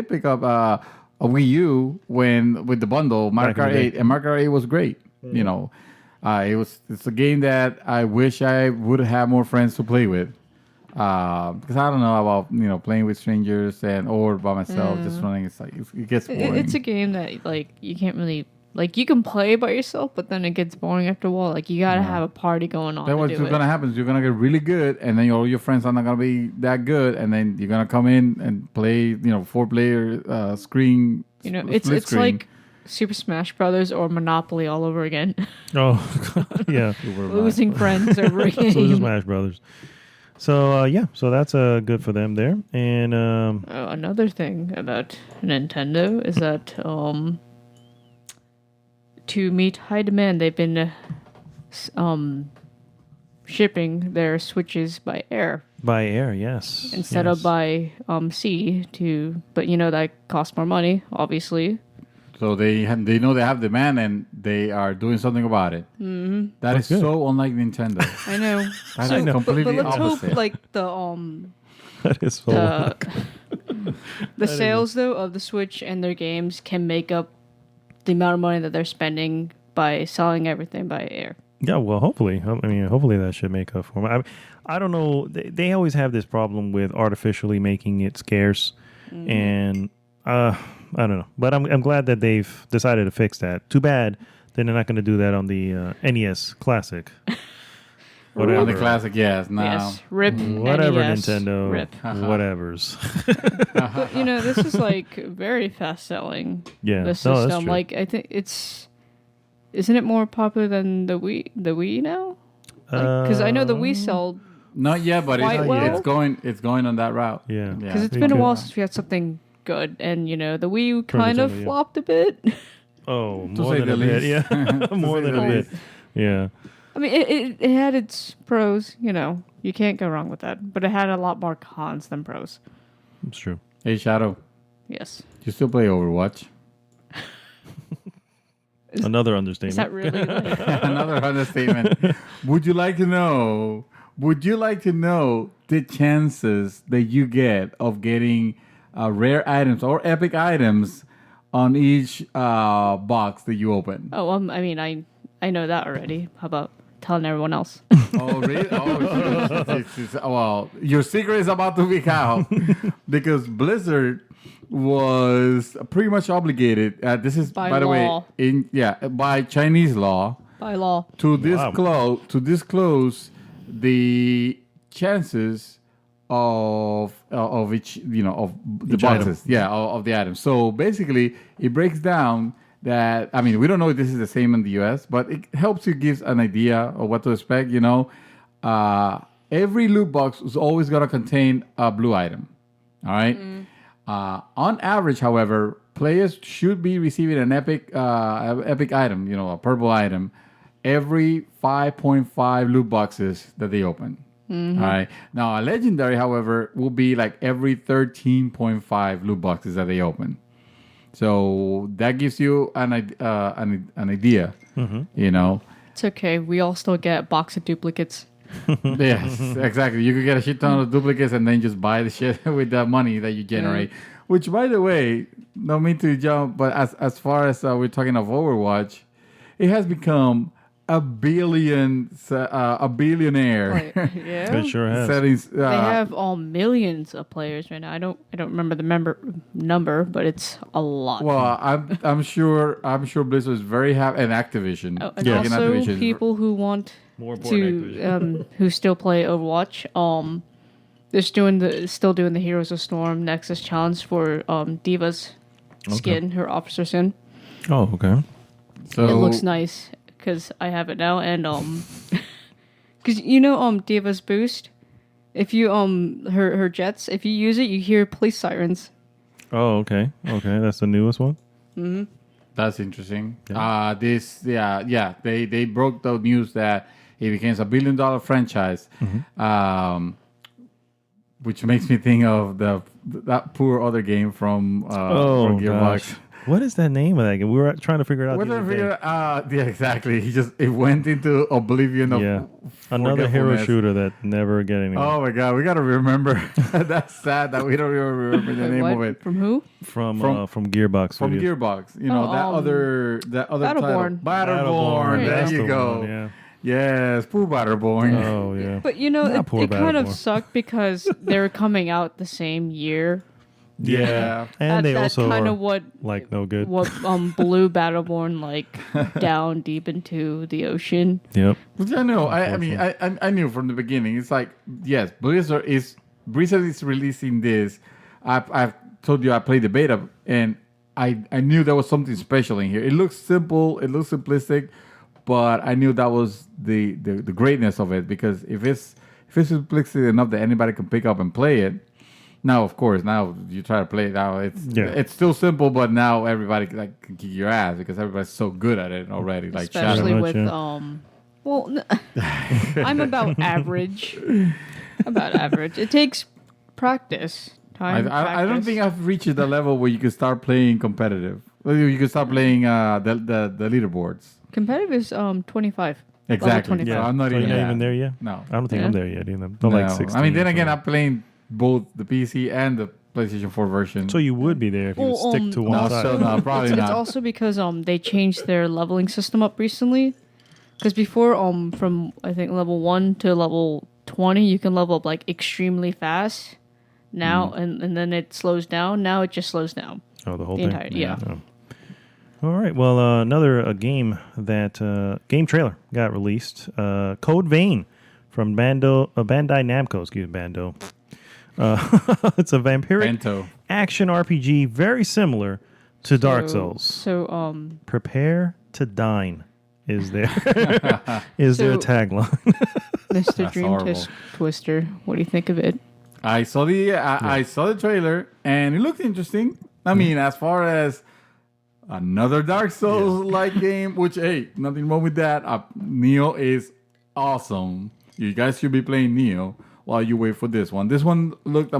pick up a Wii U with the bundle Mario Back in Kart the 8, and Mario Kart 8 was great. It's a game that I wish I would have more friends to play with. Because I don't know about playing with strangers or by myself, just running. It's like it gets boring. It's a game that like you can't really you can play by yourself, but then it gets boring after a while. Like you gotta have a party going on. Then what's to do going to it. happen is you're going to get really good, and then all your friends are not going to be that good, and then you're going to come in and play 4-player screen. It's split it's screen. like Super Smash Brothers or Monopoly all over again. Oh, yeah. Losing friends over a So this is game. Smash Brothers. So so that's good for them there. And Another thing about Nintendo is that to meet high demand, they've been shipping their Switches by air by air, yes, instead yes. of by sea. But that costs more money, obviously. So they know they have demand, and they are doing something about it. Mm-hmm. That's good. so unlike Nintendo. I know. That So, is completely but let's opposite. hope the That is so. the sales though of the Switch and their games can make up the amount of money that they're spending by selling everything by air. Yeah, well, hopefully. I mean, hopefully that should make up for it. I don't know. They always have this problem with artificially making it scarce, and I don't know. But I'm glad that they've decided to fix that. Too bad they're not going to do that on the NES Classic. On the classic, yes. Now, Yes, rip Whatever, NES, Nintendo. rip. Whatevers. But this is very fast selling. Yeah, the no, that's system. true. I think isn't it more popular than the Wii? The Wii now? Because I know the Wii sold. not yet, but Quite well. it's going on that route. Yeah. Because it's Me been a too. while since we had something good, and the Wii U For kind of Nintendo, yeah. flopped a bit. Oh, To more say than the a bit. least. Yeah, more say than the a bit. least. Yeah. I mean, it had its pros. You can't go wrong with that. But it had a lot more cons than pros. It's true. Hey, Shadow, Yes. you still play Overwatch? Another Is understatement. that really like? Another understatement. Would you like to know? Would you like to know the chances that you get of getting rare items or epic items on each box that you open? Oh, I mean, I know that already. How about telling everyone else? Oh, really? Oh, well, your secret is about to leak out because Blizzard was pretty much obligated. This is, By by the law. way, by Chinese law By law. to Wow. disclose the chances of each of the Each item. boxes, of the items. So basically, it breaks down that, I mean, we don't know if this is the same in the US, but it helps you give an idea of what to expect. Every loot box is always going to contain a blue item. All right. On average, however, players should be receiving an epic item, a purple item, every 5.5 loot boxes that they open. All right. Now, a legendary, however, will be like every 13.5 loot boxes that they open. So that gives you an idea, It's okay. We all still get a box of duplicates. Yes, exactly. You could get a shit ton of duplicates and then just buy the shit with the money that you generate. Which, by the way, no mean to jump, but as far as we're talking of Overwatch, it has become a billionaire. Like, yeah. It sure has. Settings. They have millions of players right now. I don't remember the number, but it's a lot. Well, I'm sure Blizzard is very happy, and Activision. And Yeah. also Activision. people who want More important to who still play Overwatch. They're still doing the Heroes of Storm Nexus challenge for Diva's skin, her officer skin. Oh, okay. So It looks nice because I have it now, and because Diva's boost. If you her jets, if you use it, you hear police sirens. Oh, okay. Okay, that's the newest one. That's interesting. They broke the news that it becomes $1 billion franchise, which makes me think of that poor other game from Gearbox. gosh. What is that name of that game? We were trying to figure it out. What the did I other day. figure? Yeah, exactly. It went into oblivion of Yeah. Another hero forgetfulness. shooter that never get anywhere. Oh my god, we gotta remember. That's sad that we don't even remember the name What? of it. From who? From from- Gearbox. From Studios. Gearbox, that other Battleborn. title. Battleborn. There that's you the go. one, yeah. Yes, poor Battleborn. Oh yeah. But Not poor it kind of Battleborn. sucked because they were coming out the same year. Yeah. And they That's also kind are of what no good. blew Battleborn down deep into the ocean. Yep. Which I know. I mean, I knew from the beginning. It's like, yes, Blizzard is releasing this. I've told you I played the beta, and I knew there was something special in here. It looks simple. It looks simplistic, but I knew that was the greatness of it, because if it's simplistic enough that anybody can pick up and play it. Now, of course, now you try to play it now. It's still simple, but now everybody can kick your ass because everybody's so good at it already. Like Especially Shadow. with I'm about average. It takes practice. I don't think I've reached the level where you can start playing competitive. You can start playing the leaderboards. Competitive is 25. Exactly. 25. So I'm not So you're even not that. even there yet? No. I don't think Yeah. I'm there yet either. Not No. like 16. I mean, then again, so. I'm playing both the PC and the PlayStation 4 version. So you would be there if you Well, stick to one no, side. so no, probably It's not. also because they changed their leveling system up recently. Because before from I think level 1 to level 20, you can level up extremely fast. Now and then it slows down. Now it just slows down. Oh, the whole The thing? entire- yeah. Oh. All right. Well, another game that game trailer got released. Code Vein from Bandai Namco. Excuse me, Bando. It's a vampiric Bento. action RPG, very similar to Dark So- Souls. So Prepare to dine is their is their So- tagline. Mr. That's Dream horrible. Twister, what do you think of it? I saw the trailer and it looked interesting. I mean, as far as another Dark Souls like game, which hey, nothing wrong with that. Neo is awesome. You guys should be playing Neo while you wait for this one. This one looked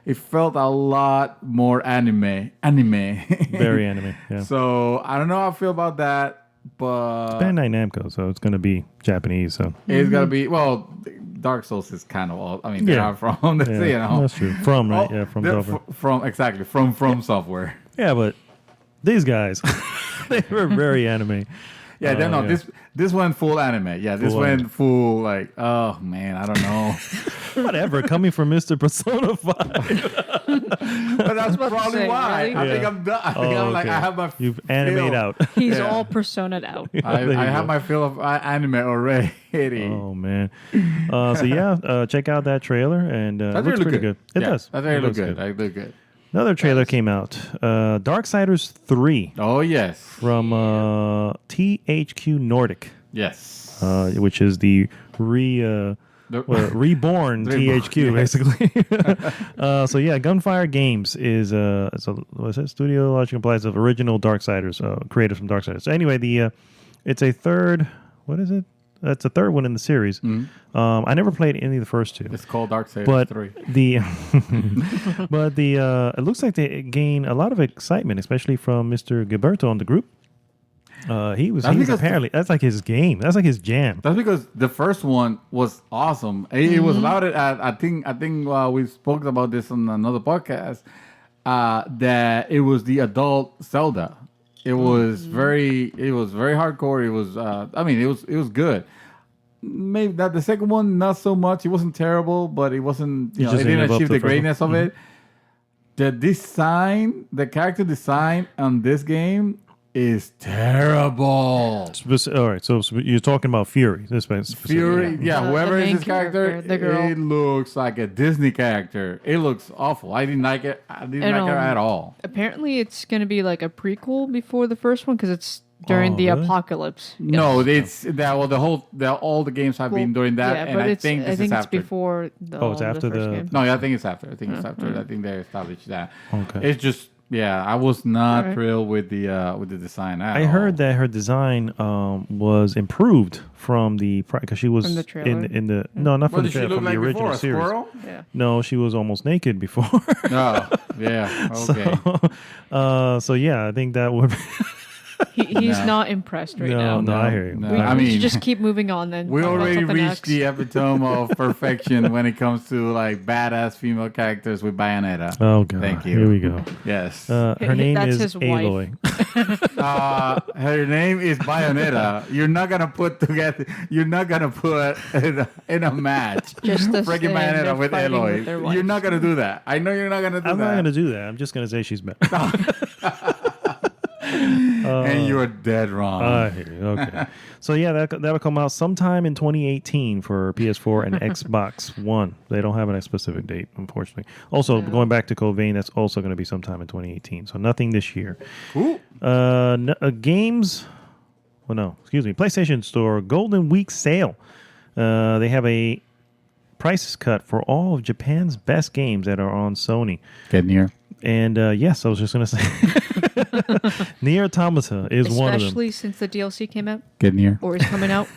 it felt a lot more anime. Very anime. Yeah. So I don't know how I feel about that. but Bandai Namco, so it's going to be Japanese. So it's gotta be Dark Souls is kind of all. I mean, they Yeah. are from the you know. that's true. From right, Oh, yeah, from they're software. from exactly from software. Yeah, but these guys, they were very anime. Yeah, they're not yeah. this went full anime. Yeah, this Full went anime. full like oh man, I don't know. Whatever, coming from Mr. Persona 5. But that's probably say, why. really? I think Yeah. I'm done. I think I'm like okay. I have my You've animate fill. out. He's Yeah. all persona'd out. I There you have go. my fill of anime already. Oh man. So yeah, check out that trailer and it That looks really pretty good. It Yeah, does. That really It look looks good. That look good. Another trailer came out. Darksiders 3 Oh yes. from THQ Nordic, Yes. which is the reborn Reborn, THQ, yes. basically. So yeah, Gunfire Games is what's it? Studio Logic applies of original Darksiders, created from Darksiders. So anyway, it's a third. What is it? It's a third one in the series. I never played any of the first two. It's called Darksiders But 3. it looks like they gain a lot of excitement, especially from Mr. Gilberto on the group. He's because apparently that's like his game. That's like his jam. That's because the first one was awesome. It was lauded at I think we spoke about this on another podcast that it was the adult Zelda. It was very hardcore. It was it was good. Maybe that the second one not so much. It wasn't terrible, but it wasn't it just didn't didn't live up achieve to the the first greatness of it. The character design on this game is terrible. All right, so you're talking about Fury. This Fury, yeah, The whoever is main this character, character, the girl. it looks like a Disney character. It looks awful. I didn't like it. I didn't like her at all. Apparently, it's going to be like a prequel before the first one because it's during the really? apocalypse. No, it's that. Well, all the games have been doing that, Yeah, and but I it's think this is it's after. before the, Oh, it's after first the- game. No, yeah, I think it's after. I think it's after. I think they established that. Okay. It's just I was not Alright. thrilled with the design. At I all. heard that her design was improved from the because she was From the trailer? in the no, not What from the did she trailer, look from like the original before? A series. squirrel? Yeah. No, she was almost naked before. Oh, yeah. Okay. So yeah, I think that would. He's No. not impressed right now. No, I hear you. No. We, I we mean, should just keep moving on then. we Talk about already something reached next. the epitome of perfection when it comes to like badass female characters with Bayonetta. Oh god! Thank you. Here we go. Yes. Her name That's is his wife. Aloy. Her name is Bayonetta. You're not gonna put together. You're not gonna put in a match. Just to freaking say Bayonetta they're with fighting with their Aloy. wife. You're not gonna do that. I know you're not gonna do I'm that. not gonna do that. I'm just gonna say she's better. And you are dead wrong. I hear you. Okay. So yeah, that'll come out sometime in 2018 for PS4 and Xbox One. They don't have a specific date, unfortunately. Also, going back to Code Vein, that's also going to be sometime in 2018. So nothing this year. Ooh. Games. Well, no, excuse me. PlayStation Store Golden Week sale. They have a price cut for all of Japan's best games that are on Sony. Get near. And yes, I was just going to say, Nier Automata is one of them. Especially since the DLC came out Get near. or is coming out.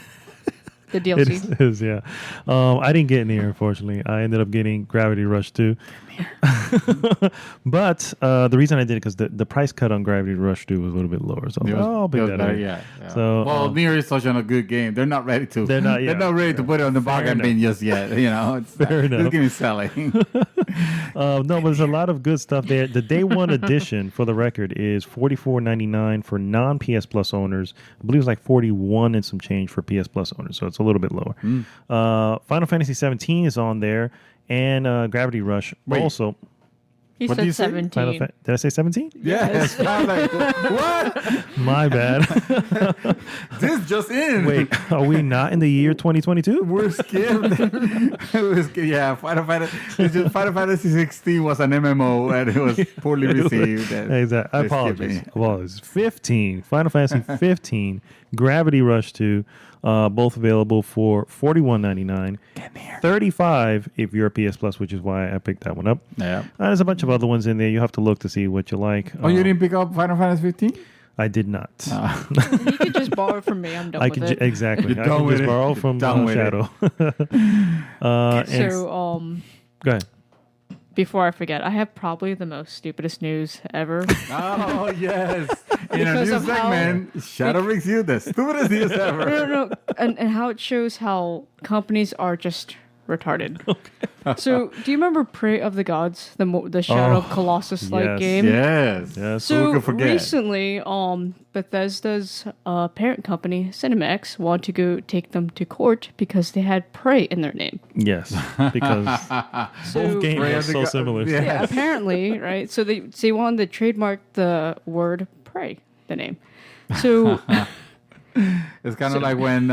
The It DLC. is, yeah. I didn't get Nier, unfortunately. I ended up getting Gravity Rush 2. But the reason I did it because the price cut on Gravity Rush 2 was a little bit lower. So I was like, oh, I'll pick that up. Yeah. So, well, Nier is such a good game. They're not ready to. They're not- They're yeah. not ready to put it on the bargain enough. bin just yet. You know, it's Fair enough. This game is selling. No, but there's a lot of good stuff there. The day one edition, for the record, is $44.99 for non-PS Plus owners. I believe it's like $41 and some change for PS Plus owners, so it's a little bit lower. Final Fantasy 17 is on there, and Gravity Rush Wait. also. He What do you said say? 17. Did I say 17? Yes. I was like, what? My bad. This just in. Wait, are we not in the year 2022? We're skipped. Yeah, Final Fantasy 16 was an MMO and it was poorly received. and Exactly. I they're apologize. skipping. Apologies. 15. Final Fantasy 15. Gravity Rush 2. Both available for $41.99. $35 if you're a PS Plus, which is why I picked that one up. Yeah. There's a bunch of other ones in there. You have to look to see what you like. Oh, you didn't pick up Final Fantasy 15? I did not. You could just borrow it from me. I'm done I with can it. exactly. You're I done can with just it. borrow You're from done with it. Shadow. And So, go ahead. before I forget, I have probably the most stupidest news ever. Oh yes. In our Because new of how- segment, Shadow brings you the stupidest news ever. No, and how it shows how companies are just retarded. So, do you remember Prey of the Gods, the Shadow of Colossus like yes. game? Yes. Yes. Who So could forget? recently, Bethesda's parent company, Cinemax, wanted to go take them to court because they had Prey in their name. Yes. Because So, both games Prey are of the so Go- similar. Yeah. yeah, apparently, right? So they wanted to trademark the word Prey, the name. So It's kind of like when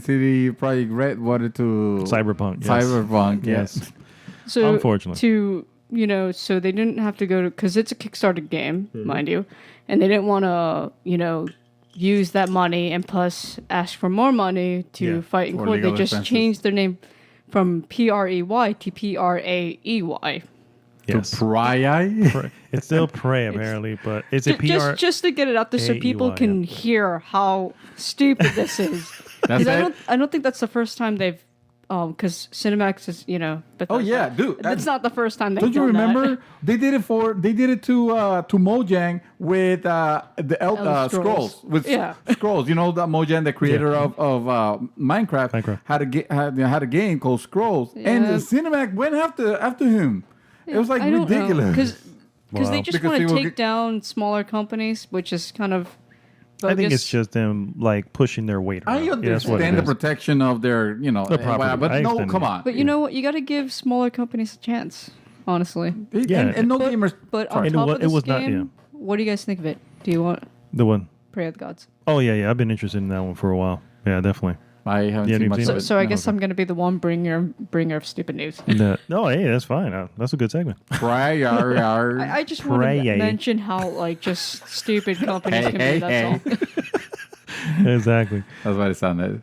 CD Projekt Red wanted to Cyberpunk. Yes. Cyberpunk. Yes. So Unfortunately. so they didn't have to go to, because it's a Kickstarter game, mind you, and they didn't want to, use that money and plus ask for more money to Yeah, fight in for court. They legal just expenses. changed their name from Prey to Praey. Yes. Prey. It's still Prey apparently, but it's a PR. Just to get it out there so people AEY, can hear how stupid this is. That's 'Cause I it? don't think that's the first time they've because Cinemax is Bethesda. Oh yeah, dude. It's not the first time they've Don't you done that. remember? They did it to Mojang with the Elder Scrolls Scrolls. with Yeah. Scrolls. You know that Mojang, the creator Yeah. of Minecraft, had a game called Scrolls, and Yeah. Cinemax went after him. It was like ridiculous. Because they Wow. just Because want they to will take get- down smaller companies, which is kind of. I think it's bogus. just them like pushing their weight I around. Yeah, that's what it understand the is. protection of their, The property. but I no, understand come that. on. But you know what? You got to give smaller companies a chance. Honestly. Yeah. and no But, gamers. but on And it top wa- of it this was not- game, yeah. what do you guys think of it? Do you want The one. Prey of the Gods? Oh yeah. I've been interested in that one for a while. Yeah, definitely. I haven't Yeah, seen you've much seen of it. it. So I No. guess I'm going to be the one bringer of stupid news. No, hey, that's fine. That's a good segment. Prey, I just want Prey. to mention how just stupid companies can be. That's all. Exactly. That's what it sounded.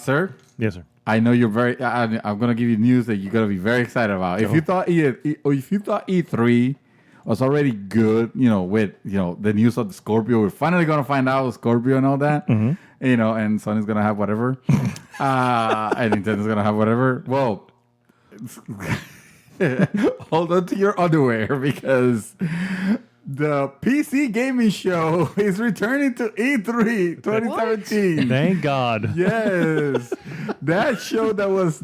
Sir, Yes, sir. I know you're very. I'm gonna give you news that you're gonna be very excited about. If you thought E3 was already good, with the news of the Scorpio, we're finally gonna find out Scorpio and all that. Mm-hmm. And Sony's gonna have whatever, and Nintendo's gonna have whatever. Well, hold on to your underwear because the PC gaming show is returning to E3 2017. Thank God. Yes, that show that was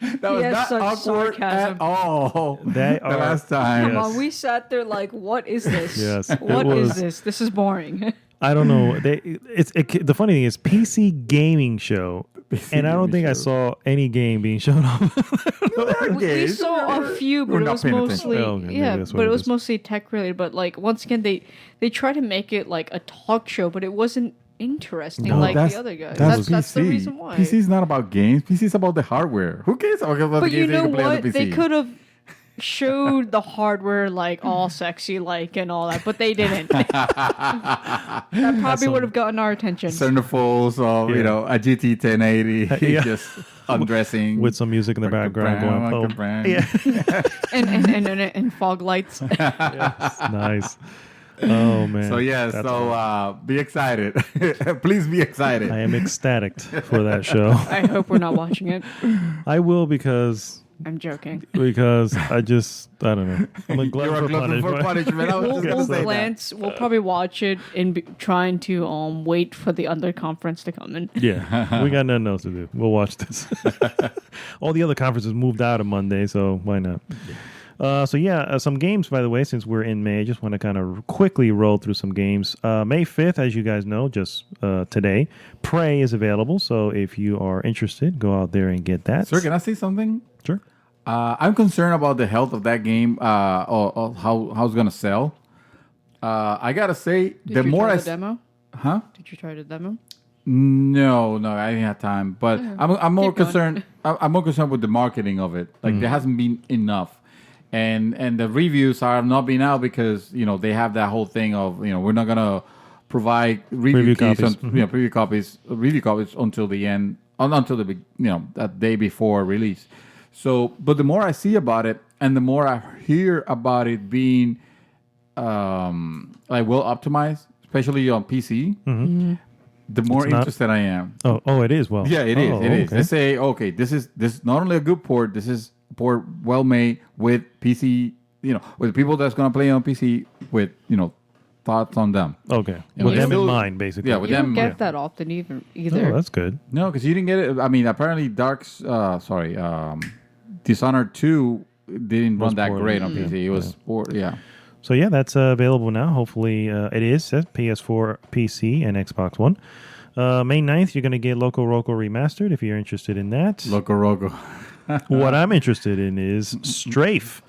has not such awkward sarcasm. at all. They the are- last time. Come on, we sat there like, what is this? Yes, it What is was- this? This is boring. I don't know. The funny thing is PC gaming show, and I don't think I saw any game being shown off. We saw a few, We're but it not was paying attention. mostly Oh, okay, maybe that's what but it it was is. mostly tech related. But like once again, they try to make it like a talk show, but it wasn't interesting No, like that's- the other guys. That's, That's the PC. reason why. PC is not about games. PC is about the hardware. Who cares about the But you games that know can play on what? the PC? They could have showed the hardware like all sexy like and all that, but they didn't. That probably would have gotten our attention. Centerfolds of Yeah. a GT 1080 Yeah. just undressing With some music in the background going, oh, yeah, and fog lights. nice. Oh man. So yeah, That's be excited. Please be excited. I am ecstatic for that show. I hope we're not watching it. I will because I'm joking. I don't know. I'm a glutton You're a for glutton for punishment. punishment. I was We'll, just gonna we'll say that. glance. We'll probably watch it in trying to wait for the other conference to come in. Yeah, we got nothing else to do. We'll watch this. All the other conferences moved out of Monday, so why not? Some games, by the way, since we're in May, I just want to kind of quickly roll through some games. May 5th, as you guys know, just today, Prey is available. So if you are interested, go out there and get that. Sir, can I say something? Sure. I'm concerned about the health of that game, or how it's gonna sell. I gotta say, Did the you more try I the demo? huh? Did you try the demo? No, I didn't have time. But I'm more Keep going. concerned. I'm more concerned with the marketing of it. Like there hasn't been enough, and the reviews have not been out because they have that whole thing of we're not gonna provide review keys copies. review copies until the end, until the that day before release. So, but the more I see about it, and the more I hear about it being like well optimized, especially on PC, the more It's not- interested I am. Oh, it is. Well, Yeah, it is. Oh, It is. okay. They say, okay, this is not only a good port. This is port well made with PC, with people that's gonna play on PC with thoughts on them. Okay. You With know, them in still- mind, basically. Yeah, with You don't them. get that often either. Oh, that's good. No, because you didn't get it. I mean, apparently Dishonored 2 didn't run that poorly. great on PC. It was poor. Yeah. So yeah, that's available now. Hopefully, it is at PS4, PC, and Xbox One. May 9th, you're going to get Loco Roco Remastered if you're interested in that. Loco Roco. What I'm interested in is Strafe.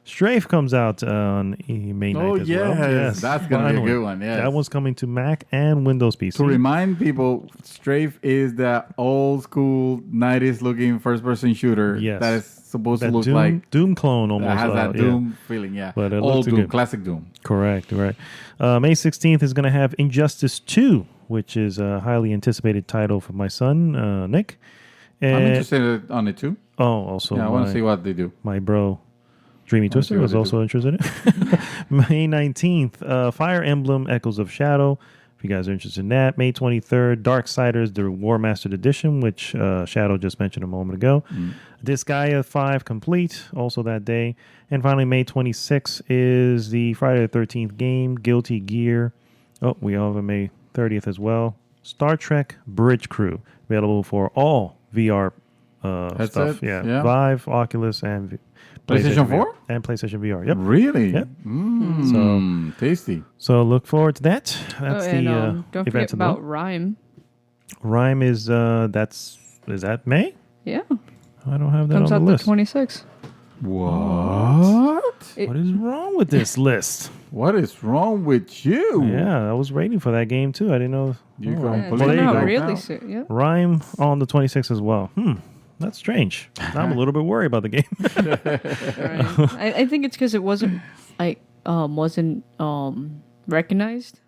Strafe comes out on May 9th Oh, as well. yes. That's gonna be a finally. good one, yes. That one's coming to Mac and Windows PC. To remind people, Strafe is that old school 90s looking first person shooter Yes. that is supposed that to look Doom, like Doom clone almost. that has that yeah. Doom feeling. Yeah. But it old looks Doom, good. classic Doom. Correct, right. May 16th is going to have Injustice 2, which is a highly anticipated title for my son, Nick. I'm And, interested on it too. also Yeah, I want to see what they do. my bro, Dreamy Twister, what was they also interested in it. May 19th, Fire Emblem Echoes of Shadow. If you guys are interested in that. May 23rd, Darksiders, the War Mastered Edition, which Shadow just mentioned a moment ago. Disgaea 5 Complete, also that day. And finally, May 26th is the Friday the 13th game, Guilty Gear. Oh, we have a May 30th as well. Star Trek Bridge Crew, available for all VR Headset? stuff. Yeah, Yeah. Vive, Oculus, and PlayStation VR. 4? And PlayStation VR. Yep. Really? Yep. Tasty. So look forward to that. That's and the don't event forget of the about month. Rhyme. Rhyme is that May? Yeah, I don't have that comes on out the the list. 26th. What? What is wrong with this list? What is wrong with you? Yeah, I was waiting for that game too. I didn't know. You Oh, go Yeah, it's Well, coming there you out go. really soon. Yeah. Rhyme on the 26th as well. That's strange. I'm a little bit worried about the game. Right. I think it's because it wasn't recognized.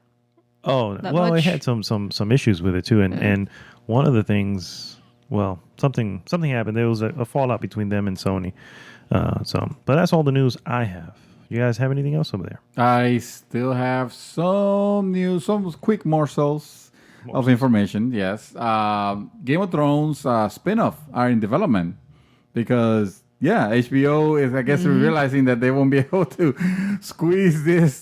Oh, That well, much? I had some issues with it too, and one of the things, well, something happened. There was a fallout between them and Sony. But that's all the news I have. You guys have anything else over there? I still have some news, some quick morsels of information. Yes, Game of Thrones spin-off are in development because HBO is, I guess, realizing that they won't be able to squeeze this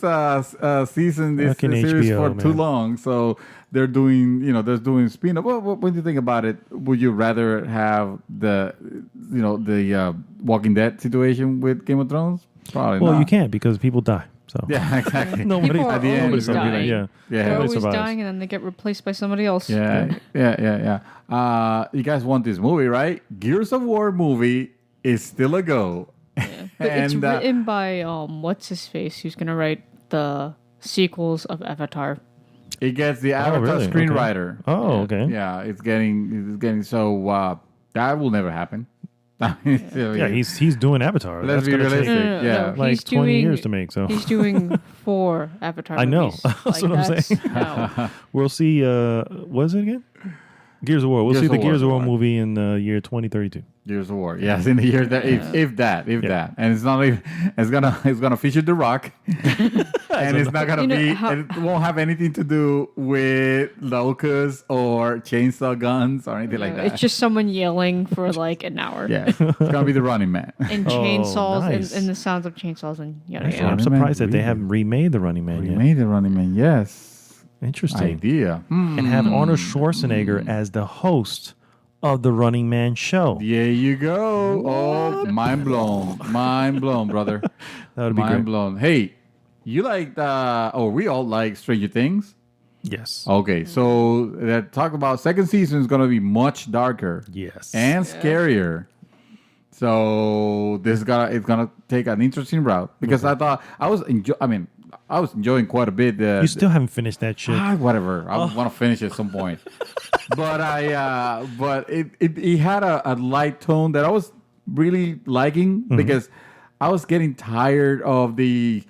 season, this Fucking series HBO, for too man. long. So they're doing, they're doing spin-off. What do you think about it? Would you rather have the Walking Dead situation with Game of Thrones? Probably Well, not. you can't because people die. So Yeah, exactly. nobody People are at the end, always it's gonna be dying. yeah, They're Yeah. always survives. dying, and then they get replaced by somebody else. Yeah. You guys want this movie, right? Gears of War movie is still a go. But it's And, written by what's his face, who's gonna write the sequels of Avatar. It gets the Avatar really? Okay. screenwriter. Oh, okay. Yeah, it's getting so that will never happen. Yeah, he's doing Avatar. Let's That's be gonna take realistic. Yeah. like he's 20 doing, years to make. So He's doing 4 Avatar I know. movies. That's what I'm saying. No. we'll see. What is it again? Gears of War. We'll Gears see of the War, Gears of War right. movie in the year 2032. Gears of War. Yes, in the year that if that, and it's not even it's gonna feature The Rock, and it's not gonna be. It won't have anything to do with locusts or chainsaw guns or anything like that. It's just someone yelling for like an hour. Yeah, it's gonna be the Running Man. And chainsaws nice. and the sounds of chainsaws and yada Actually, yada. I'm Running Man surprised that they really? haven't remade the Running Man We yet. made the Running Man. Yes, Interesting. idea. And have Arnold Schwarzenegger as the host of the Running Man show. There you go. Oh, mind blown, brother. That would be Mind great. blown. Hey, you like we all like Stranger Things. Yes. Okay, so that talk about second season is gonna be much darker Yes. and scarier. So it's gonna take an interesting route because I thought I was enjoying quite a bit. You still haven't finished that shit. Whatever. I want to finish at some point. But it had a light tone that I was really liking because I was getting tired of the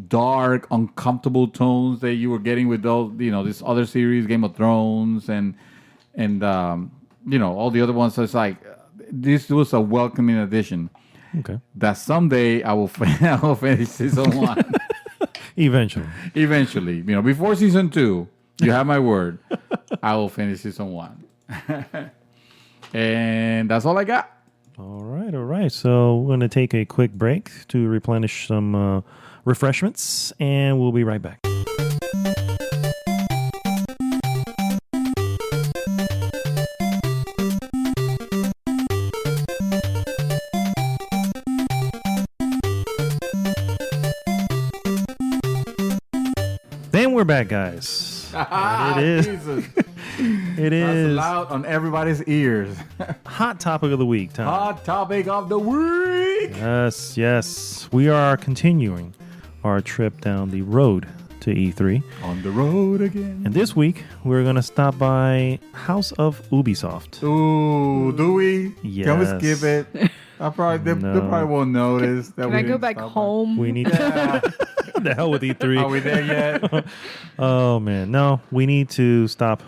dark, uncomfortable tones that you were getting with those this other series, Game of Thrones, and all the other ones. So it's like this was a welcoming addition. Okay. That someday I will I will finish season 1. Eventually. Before season 2, you have my word. I will finish season 1. And that's all I got. All right. So we're going to take a quick break to replenish some refreshments, and we'll be right back. Then we're back, guys. And it is. Jesus. It That's is loud on everybody's ears. hot topic of the week time. Hot topic of the week. Yes. We are continuing our trip down the road to E3. On the road again. And this week, we're going to stop by House of Ubisoft. Ooh, do we? Can we Yes. skip it? They No. probably won't notice that Can we I go didn't back stop by. home? We need the hell with E3. Are we there yet? Oh man, no, we need to stop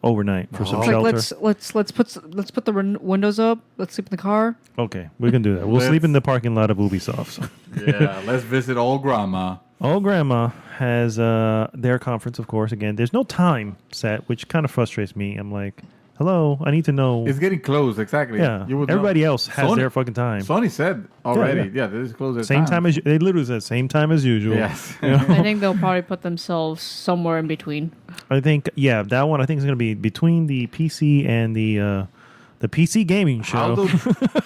overnight for some Oh. shelter. let's put the windows up. Let's sleep in the car. Okay, we can do that. We'll Let's- sleep in the parking lot of Ubisoft. Yeah, let's visit old grandma. Old Grandma has their conference, of course. Again, there's no time set, which kind of frustrates me. I'm like, hello, I need to know. It's getting close, exactly. Yeah, You would know. everybody else has Sony- their fucking time. Sony said already. Yeah. Yeah, this is close at Same time as they literally said same time as usual. Yes. You know? I think they'll probably put themselves somewhere in between. I think that one I think is going to be between the PC and the PC gaming show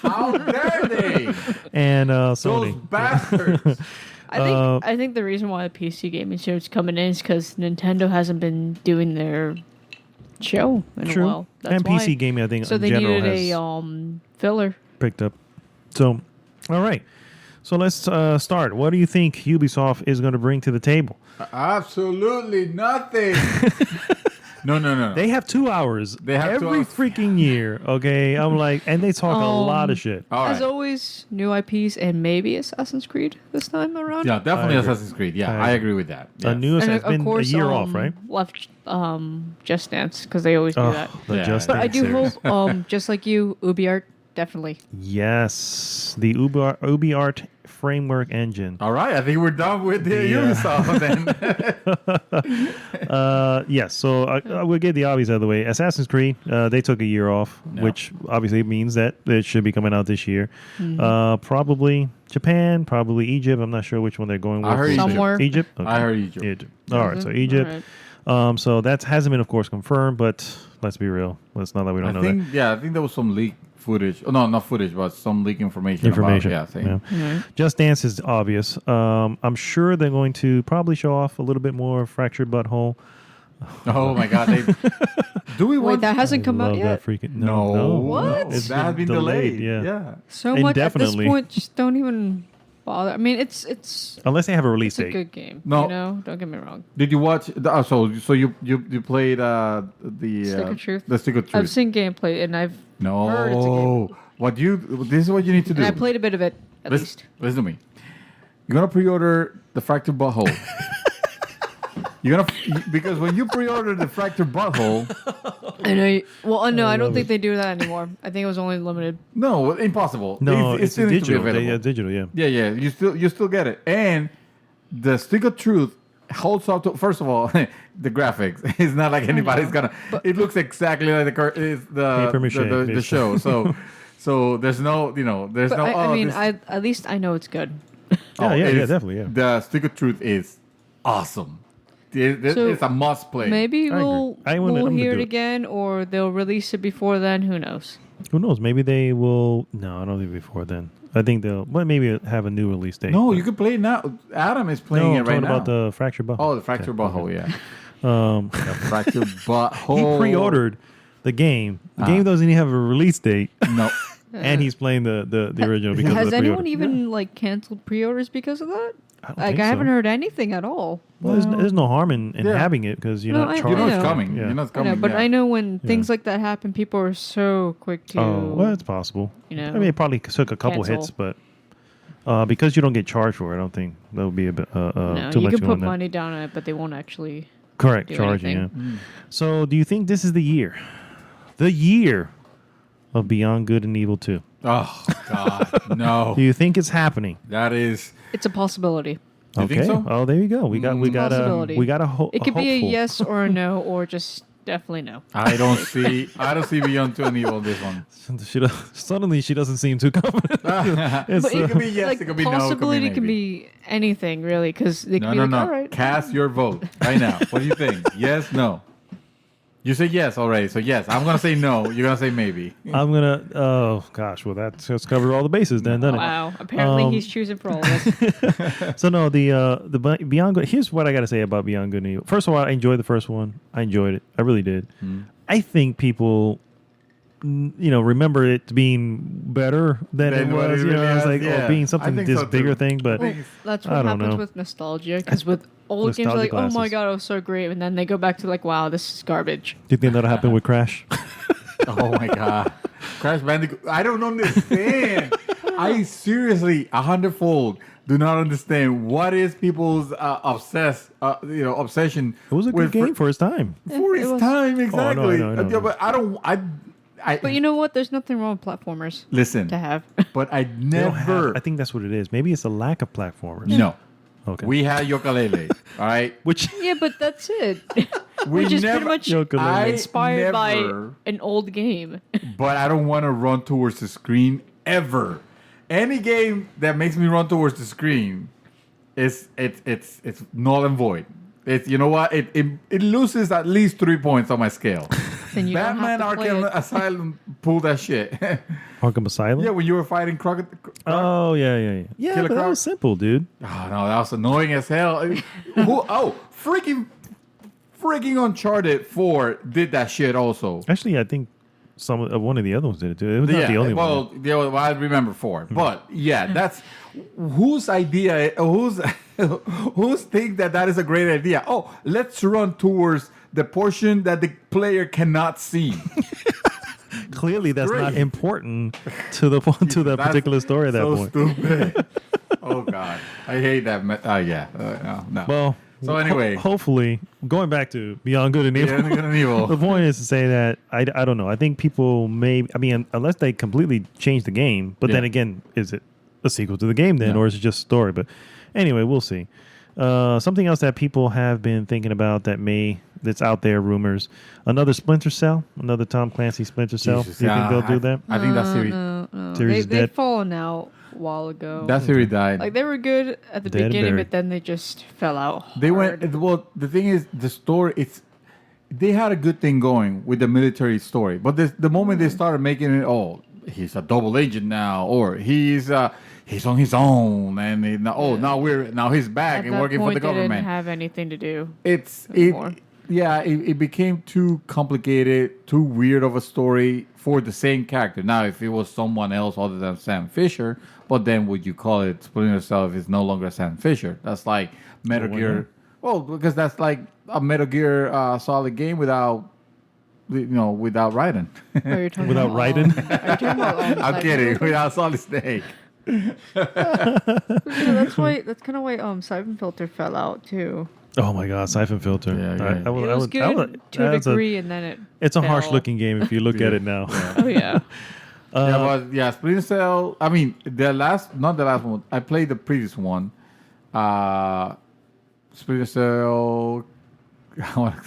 How dare they? and Those Sony. bastards. I think the reason why the PC gaming show is coming in is because Nintendo hasn't been doing their show in a True, while. That's and why. PC gaming I think So in they general needed has a filler. picked up. So, all right. So let's start. What do you think Ubisoft is going to bring to the table? Absolutely nothing. No. They have 2 hours They have 2 every hours. freaking year. Okay, I'm like, and they talk a lot of shit. All As right. always, new IPs and maybe Assassin's Creed this time around. Yeah, definitely I agree. Assassin's Creed. Yeah, I I agree with that. A Yes. new And has been a year off, right? Left Just Dance because they always do Oh, that. the Yeah. Just But I Dance do series. hope, just like you, UbiArt definitely. Yes, the UbiArt framework engine. All right, I think we're done with the Yeah. Ubisoft then. Yes, so I will get the obvious out of the way. Assassin's Creed, they took a year off, Yeah. which obviously means that it should be coming out this year. Mm-hmm. Probably Japan, probably Egypt. I'm not sure which one they're going with. I heard Egypt. Somewhere. Egypt? Okay. I heard Egypt. All right, so Mhm. Egypt. All right. So that hasn't been, of course, confirmed, but let's be real. Let's not that we don't know I think there was some leak footage. Oh, no, not footage, but some leak information. information. About, saying, Yeah. Just Dance is obvious. I'm sure they're going to probably show off a little bit more Fractured Butthole. Oh my God! Do we Wait, want? that hasn't come out Love yet. that freaking No. What? It's That has been delayed. Yeah. Yeah. So much at this Indefinitely. point, just don't even bother. I mean, it's Unless they have a release it's a date. good game. No. You know, don't get me wrong. Did you watch? So you played the Stick of Truth? The Stick of Truth. I've seen gameplay and I've heard it's a No. game. This is what you need to do. And I played a bit of it at least. Listen to me. You're gonna pre-order the Fractured Butthole. Because when you pre-order the Fractured Butthole, I know. Well, no, I don't think they do that anymore. I think it was only limited. no, impossible. No, It it's still needs to be digital. available. Digital, yeah. Yeah. You still get it, and the Stick of Truth holds up to. First of all, the graphics is not like anybody's gonna. It looks exactly like the Paper mache, the bitch. show. So there's no there's But no. I mean, this- at least I know it's good. Yeah, it is- definitely, yeah. The Stick of Truth is awesome. So It's a must play. Maybe agree. we'll I'm gonna hear do it it. again, or they'll release it before then. Who knows? Who knows? Maybe they will. No, I don't think before then. I think they'll. Well, maybe have a new release date. No, you can play it now. Adam is playing No, it I'm right talking now. about the Fractured Butthole. Oh, the Fractured Butthole, yeah. Um, The Fractured Butthole. he pre-ordered the game. The Ah. game doesn't even have a release date, No. and he's playing the original because Has of the anyone pre-order. even like canceled pre-orders because of that? I don't Like think I haven't so. heard anything at all. Well, there's no harm in Yeah. having it because you're No, not I- charged. You know it's know. coming. Yeah. You know it's I know, coming. but yeah. I know when things Yeah. like that happen, people are so quick to. Oh, well, it's possible. You know, I mean, it probably took a couple cancel. hits, but because you don't get charged for it, I don't think that would be a bit no, too you much can put on that. money down on it, but they won't actually. Correct, do charging. Yeah. anything. So, do you think this is the year of Beyond Good and Evil 2? Oh, God. No. Do you think it's happening? That is. It's a possibility. You think so? Oh, there you go. We got a Possibility. we got a It could be a hopeful. yes or a no, or just Definitely no. I don't see Beyond 2 and Evil in this one. Suddenly, she doesn't seem too confident. It's, But It could be yes, like, it could be no, it could be possibility maybe. can be anything really, because they No, can be no, like, no. all right. Cast your vote right now. What do you think? Yes, no. You say yes already, so yes. I'm gonna say no. You're gonna say maybe. I'm gonna. Oh gosh, well that's covered all the bases then, doesn't it? Wow. Apparently, he's choosing for all of us. So no, the Beyond Good. Here's what I got to say about Beyond Good and Evil. First of all, I enjoyed the first one. I enjoyed it. I really did. I think people, remember it being better than it Than what was. it You know, really it's is, like yeah. being I something think this so, bigger too. thing. But Well, that's I what don't happens know. with nostalgia. Because with old games, Nostalgia like, oh my glasses. god, it was so great, and then they go back to like, wow, this is garbage. do you think that'll happen with Crash? Oh my god, Crash Bandicoot! I don't understand. I seriously, 100-fold, do not understand what is people's obsession. It was a good with game for its time. for It its was. time. I Exactly. know. Yeah, but I don't. But you know what? There's nothing wrong with platformers listen. to have. But I They don't have- never. I think that's what it is. Maybe it's a lack of platformers. No. Okay. We had Yooka-Laylee, all right? Which Yeah, but that's it. We Which is never- pretty much Yooka-Laylee. I inspired by never- an old game. But I don't want to run towards the screen ever. Any game that makes me run towards the screen it's null and void. It's you know what? It loses at least 3 points on my scale. Then you Batman don't have to play Arkham it. Asylum pulled that shit. Arkham Asylum. Yeah, when you were fighting Croc. Oh yeah. Yeah, Killer but that Croc? was simple, dude. Oh no, that was annoying as hell. Freaking Uncharted 4 did that shit also. Actually, I think one of the other ones did it too. It was not the only one. Well, I remember 4, but yeah, that's whose idea. Whose think that is a great idea? Oh, let's run towards the portion that the player cannot see. Clearly, that's not Great. important to the that That's particular story at that so point. stupid. Oh god, I hate that. No. Well, So anyway. hopefully, going back to Beyond Good and Evil. Yeah, Good and Evil. The point is to say that I don't know. I think people unless they completely change the game. But then Yeah. again, is it a sequel to the game then, No. or is it just story? But anyway, we'll see. Something else that people have been thinking about that's out there, rumors. Another Splinter Cell, another Tom Clancy Splinter Cell. Jesus, Do you think yeah, they'll do that? I think that series. No. Series is They've dead. fallen out a while ago. That series died. Like they were good at the Dead and beginning, buried. but then they just fell out. They hard. went well. The thing is, the story. They had a good thing going with the military story, but the moment they started making it, he's a double agent now, or he's on his own, and now he's back At and that working for point, the they didn't government. have anything to do. It anymore. became too complicated, too weird of a story for the same character. Now, if it was someone else other than Sam Fisher, but then would you call it Splinter Cell if it's no longer Sam Fisher? That's like Metal why Gear. Well, because that's like a Metal Gear Solid game without Raiden. Oh, you're talking Without about, Raiden? Are you talking about? I'm Cyberpunk? kidding. Without Solid Snake. Yeah, that's kind of why Siphon Filter fell out too. Oh my God, Siphon Filter. Yeah. I It was good to a that's degree, and then it. It's a fell. harsh looking game if you look at Yeah. it now. Oh yeah. Splinter Cell. I mean, not the last one. I played the previous one. Splinter Cell.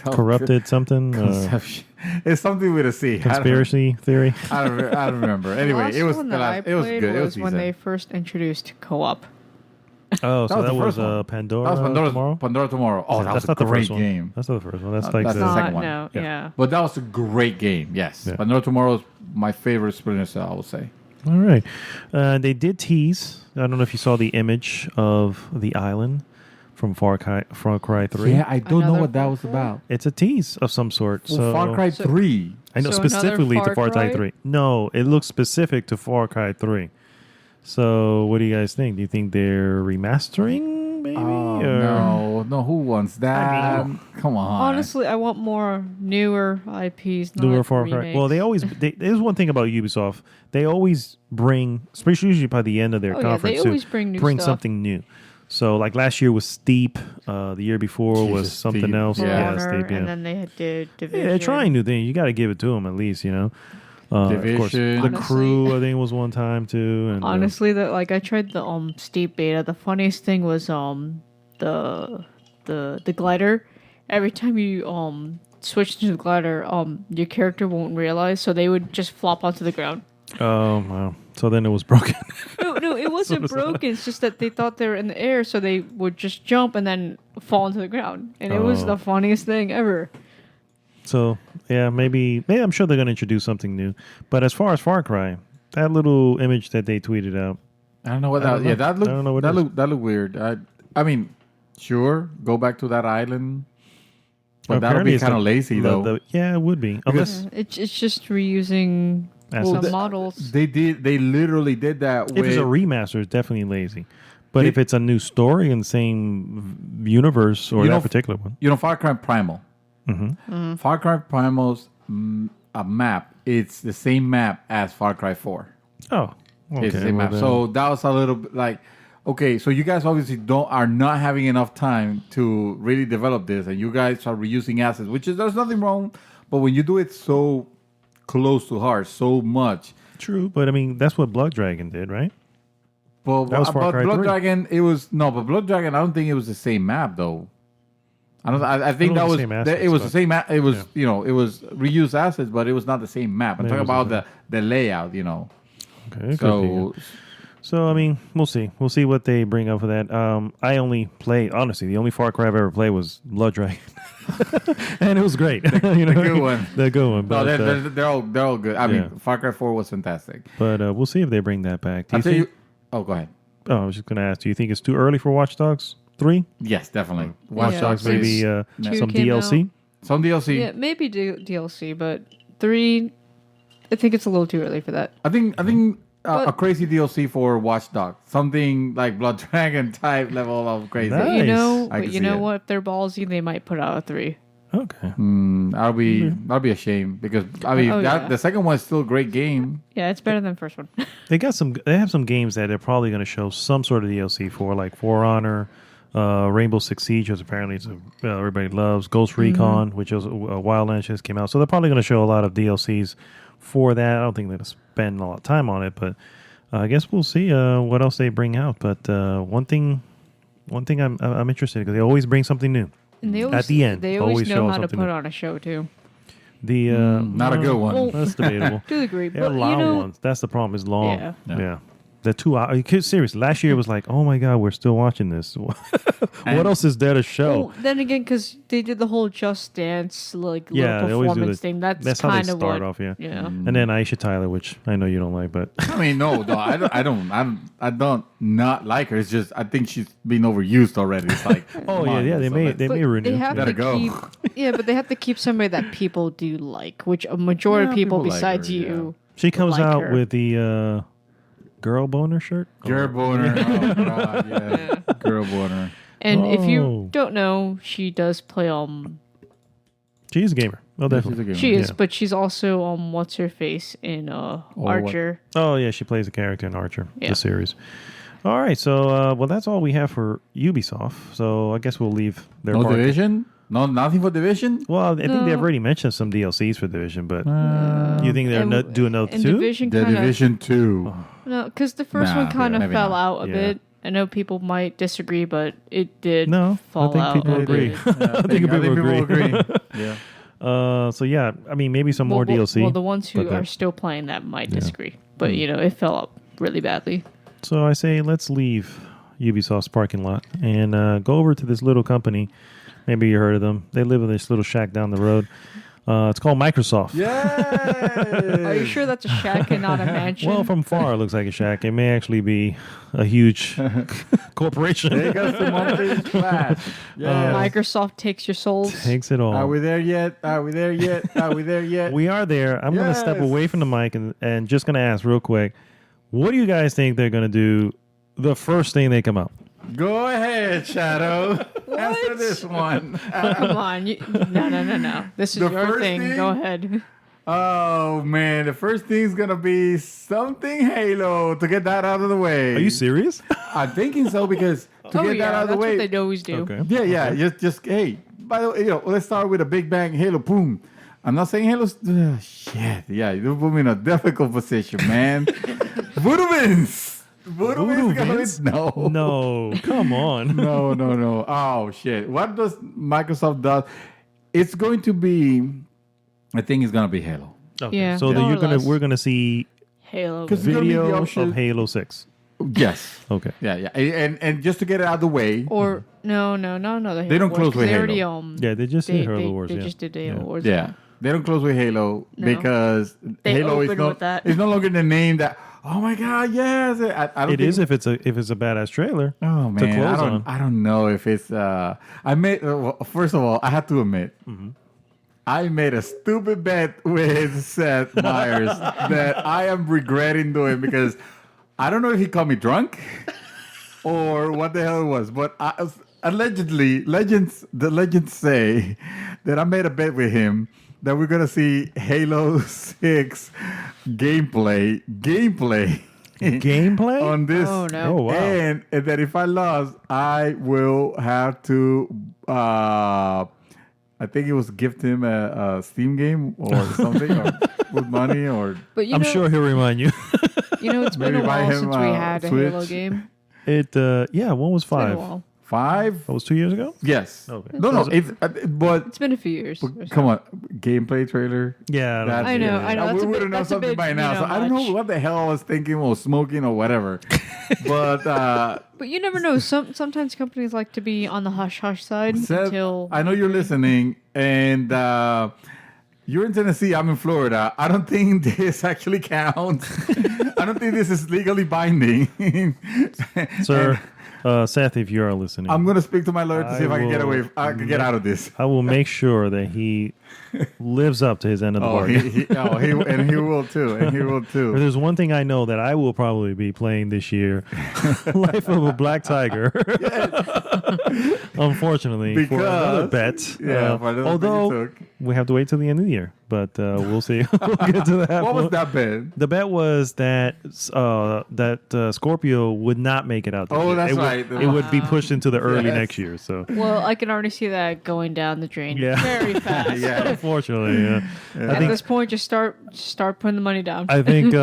Corrupted something? Conception. It's something with a C. Conspiracy theory? I don't remember. Anyway, The it was one the that I last. It was played good. It was when decent. they first introduced co-op. Oh, so was that the was first one. Pandora That was tomorrow? Pandora Tomorrow. Oh, that That's was a not the great first one. game. That's not the first one. That's Uh, like that's the the second Not one. no, Yeah. yeah. But that was a great game. Yes, Yeah. Pandora Tomorrow is my favorite Splinter Cell. I would say. All right. They did tease. I don't know if you saw the image of the island from Far Cry 3. Yeah, I don't know Another what that Far was Cry? about. It's a tease of some sort. Well, So Far Cry 3. I know So another specifically to Far Far Cry Cry? 3. No, it looks specific to Far Cry 3. So what do you guys think? Do you think they're remastering maybe? Oh, or- no, who wants that? Come on. Honestly, I want more newer IPs, not Newer Far Cry. remakes. Well, there's one thing about Ubisoft. They always bring, especially usually by the end of their Oh, yeah, conference, they too, always bring new stuff. something new. So like last year was Steep. The year before was Jesus, something Steep. else. For Yeah, Honor, Steep. Yeah, and then they did Division. yeah, they're trying new things. You got to give it to them at least, you know. Of course, Division. the Honestly- Crew I think was one time too. And Honestly, I tried the Steep beta. The funniest thing was the glider. Every time you switch to the glider, your character won't realize, so they would just flop onto the ground. Oh, wow. So then it was broken. No, it wasn't broken. It's just that they thought they were in the air, so they would just jump and then fall into the ground. And it was Oh. the funniest thing ever. So, yeah, maybe I'm sure they're going to introduce something new. But as far as Far Cry, that little image that they tweeted out, I don't know what I don't that. Yeah, know. that looked. I don't know what that it is. looked. That looked weird. I mean, sure, go back to that island, but that'll apparently be it's kind of the- lazy though. yeah, it would be. Unless It's just reusing Assets. some models. They literally did that. if it's a with, remaster, it's definitely lazy. But They- if it's a new story in the same universe or You that know, particular one, Far Cry Primal. Far Cry Primal's a map. It's the same map as Far Cry 4. oh, okay. It's the same well map. then- So that was a little bit like, okay, so you guys obviously are not having enough time to really develop this, and you guys are reusing assets, which is there's nothing wrong. But when you do it so close to heart, so much. true, but I mean that's what Blood Dragon did, right? But That was Far about Cry Blood 3. Dragon, it was no. But Blood Dragon, I don't think it was the same map though. I think know that the was same it assets, was the but- same map. It was yeah. it was reused assets, but it was not the same map. I'm Maybe talking it was about the layout. Okay. it could be, yeah. So I mean, we'll see. We'll see what they bring up for that. I only played honestly. The only Far Cry I've ever played was Blood Dragon, and it was great. You know, the good one. the good one. No, But, they're all good. I yeah. mean, Far Cry 4 was fantastic. but we'll see if they bring that back. Do I'll you tell think? you. Oh, go ahead. Oh, I was just going to ask. Do you think it's too early for Watch Dogs 3? Yes, definitely. Watch Yeah, Dogs, Maybe maybe some came DLC. some DLC. Yeah, maybe DLC, but 3, I think it's a little too early for that. I think But- a crazy DLC for Watch Dogs, something like Blood Dragon type level of crazy. Nice. You know, I but can you see know it. what? If they're ballsy, they might put out a 3. Okay. That'll be a shame because I mean Oh, yeah. the second one is still a great game. Yeah, it's better than the first one. They have some games that they're probably going to show some sort of DLC for, like For Honor, Rainbow Six Siege, which apparently everybody loves, Ghost Recon, which is Wildlands just came out. So they're probably going to show a lot of DLCs for that. I don't think they're going to spend a lot of time on it, but I guess we'll see what else they bring out. But one thing I'm interested in because they always bring something new. And they always, At the end, they always always show know how to something put new. on a show too. The Not a good one. Well, That's debatable. to a degree, They're but you long know, ones. That's the problem. It's long. Yeah. Yeah. The 2 hours. Seriously, last year it was like, oh my god, we're still watching this. What else is there to show? well, then again, because they did the whole Just Dance like Yeah, they little always do performance the- thing. That's how they kind of start what. off. Yeah. Yeah. And then Aisha Tyler, which I know you don't like, but I mean, no, I don't not like her. It's just I think she's been overused already. It's like, oh come yeah, on, yeah, they so may let's- they But may ruin they it. have Yeah. to Gotta go. keep, yeah, but they have to keep somebody that people do like, which a majority Yeah, of people people like besides her, you. She comes like out her. with the girl boner shirt. Girl boner. Oh god, yeah. Girl boner. And if Oh. you don't know, she does play She's a gamer. Oh, She's a definitely. gamer. she is, Yeah. but she's also what's her face in what? Archer. Oh yeah, she plays a character in Archer, Yeah. the series. All right, so well, that's all we have for Ubisoft. So I guess we'll leave their No part. Division? No, nothing for Division? Well, I think No. they've already mentioned some DLCs for Division, but you think they're And- not do another and two? Division The kind of Division 2. no, because the first Nah, one kind of maybe fell not. out a Yeah. bit. I know people might disagree, but it did No, I fall think out. people a agree. bit. I think people agree. Yeah. So yeah, I mean maybe some more DLC. Well, the ones who but are that- still playing that might disagree, but you know it fell out really badly. So I say let's leave Ubisoft's parking lot and go over to this little company. Maybe you heard of them. They live in this little shack down the road. It's called Microsoft. Are you sure that's a shack and not a mansion? Well, from far it looks like a shack. It may actually be a huge corporation. They got some money flash. Yeah. Microsoft takes your souls. Takes it all. Are we there yet? Are we there yet? Are we there yet? We are there. I'm going to step Yes. away from the mic and just going to ask real quick, what do you guys think they're going to do the first thing they come up? Go ahead, Shadow. Answer this one. Come on, no. This is The your first thing. thing- Go ahead. Oh man, the first thing's gonna be something Halo to get that out of the way. Are you serious? I'm thinking so because to Oh get yeah, that out of the that's way. what they always do. Okay. Yeah. Just hey. By the way, let's start with a Big Bang Halo. Boom. I'm not saying Halo's shit. Yeah, you put me in a difficult position, man. Voodoo Vince. Voodoo Vince? No. No, come on. No. Oh shit. What does Microsoft do? it's going to be. I think it's gonna be Halo. Okay. Yeah, So then more or less. we're gonna see Halo. 'Cause it's gonna be the video option- of Halo 6. Yes. Okay. Yeah. And just to get it out of the way, Or no, the Halo They don't Wars, close 'cause with they already Halo. Yeah, they just did Halo they, Wars. They yeah. just did the Halo Yeah. Wars. yeah, they don't close with Halo No. because They Halo is opened no with that. it's no longer the name that. Oh my God! Yes, I don't It think, is if it's a badass trailer. Oh to man, close on. I don't know if it's. I made well, first of all, I have to admit, I made a stupid bet with Seth Meyers that I am regretting doing because I don't know if he called me drunk or what the hell it was, but allegedly, the legends say that I made a bet with him that we're gonna see Halo 6 gameplay Gameplay? on this. Oh, no. Oh, wow. And that if I lost, I will have to. I think it was gift him a Steam game or something, or with money, or But you I'm know, sure he'll remind you. it's been Maybe a buy while him, since we had a Switch. Halo game. Yeah, one was It's been a 5. while. 5. That was 2 years ago? Yes. Okay. No. It's but It's been a few years. or come so. on, gameplay trailer. Yeah. That's- I know, I know. We That's a would bit- have known that's a something bit, by now. you So know, I don't know much. what the hell I was thinking, or smoking, or whatever. But But you never know. Sometimes companies like to be on the hush hush side Seth, until I know you're listening, and you're in Tennessee. I'm in Florida. I don't think this actually counts. I don't think this is legally binding. Sir, Seth, if you are listening, I'm gonna speak to my lawyer to see if I can get will away. I can get out of this. I will make sure that he lives up to his end of the Oh, bargain. and he will too. And he will If too. there's one thing I know that I will probably be playing this year, Life of a Black Tiger. Unfortunately, for another bet. Yeah, for another bet you although took. we have to wait till the end of the year, but we'll see. We'll get to that. What was that bet? The bet was that Scorpio would not make it out. This Oh, year. that's it would, right. It would be pushed into the early Yes. next year. So well, I can already see that going down the drain Yeah. very fast. Yeah. unfortunately, yeah. I At think this point, just start putting the money down. I think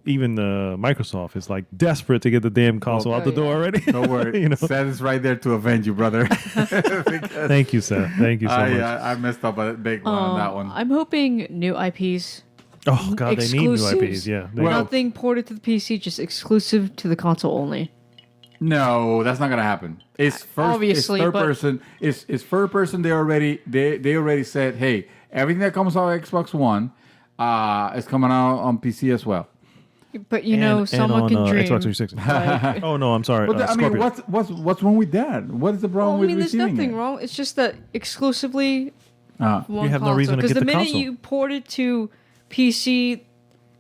even Microsoft is like desperate to get the damn console out the yeah. door already. Don't worry. You know. Seth is right there to avenge you, brother. Because Thank you, Seth. Thank you so much. I messed up a big one on that one. I'm hoping new IPs. Oh God, they need new IPs. Exclusives. Yeah. They- Well- Nothing ported to the PC, just exclusive to the console only. No, that's not gonna happen. It's first. Obviously, it's third but- person. It's third person. They already said, hey, everything that comes out of Xbox One, is coming out on PC as well. But you know, and someone on, can dream. Xbox 360. Like, Oh no, I'm sorry. But I mean, Scorpio. what's wrong with that? What is the problem I with mean, there's receiving nothing it? wrong. It's just that exclusively one You have no reason to Because get the the minute console. you port it to PC,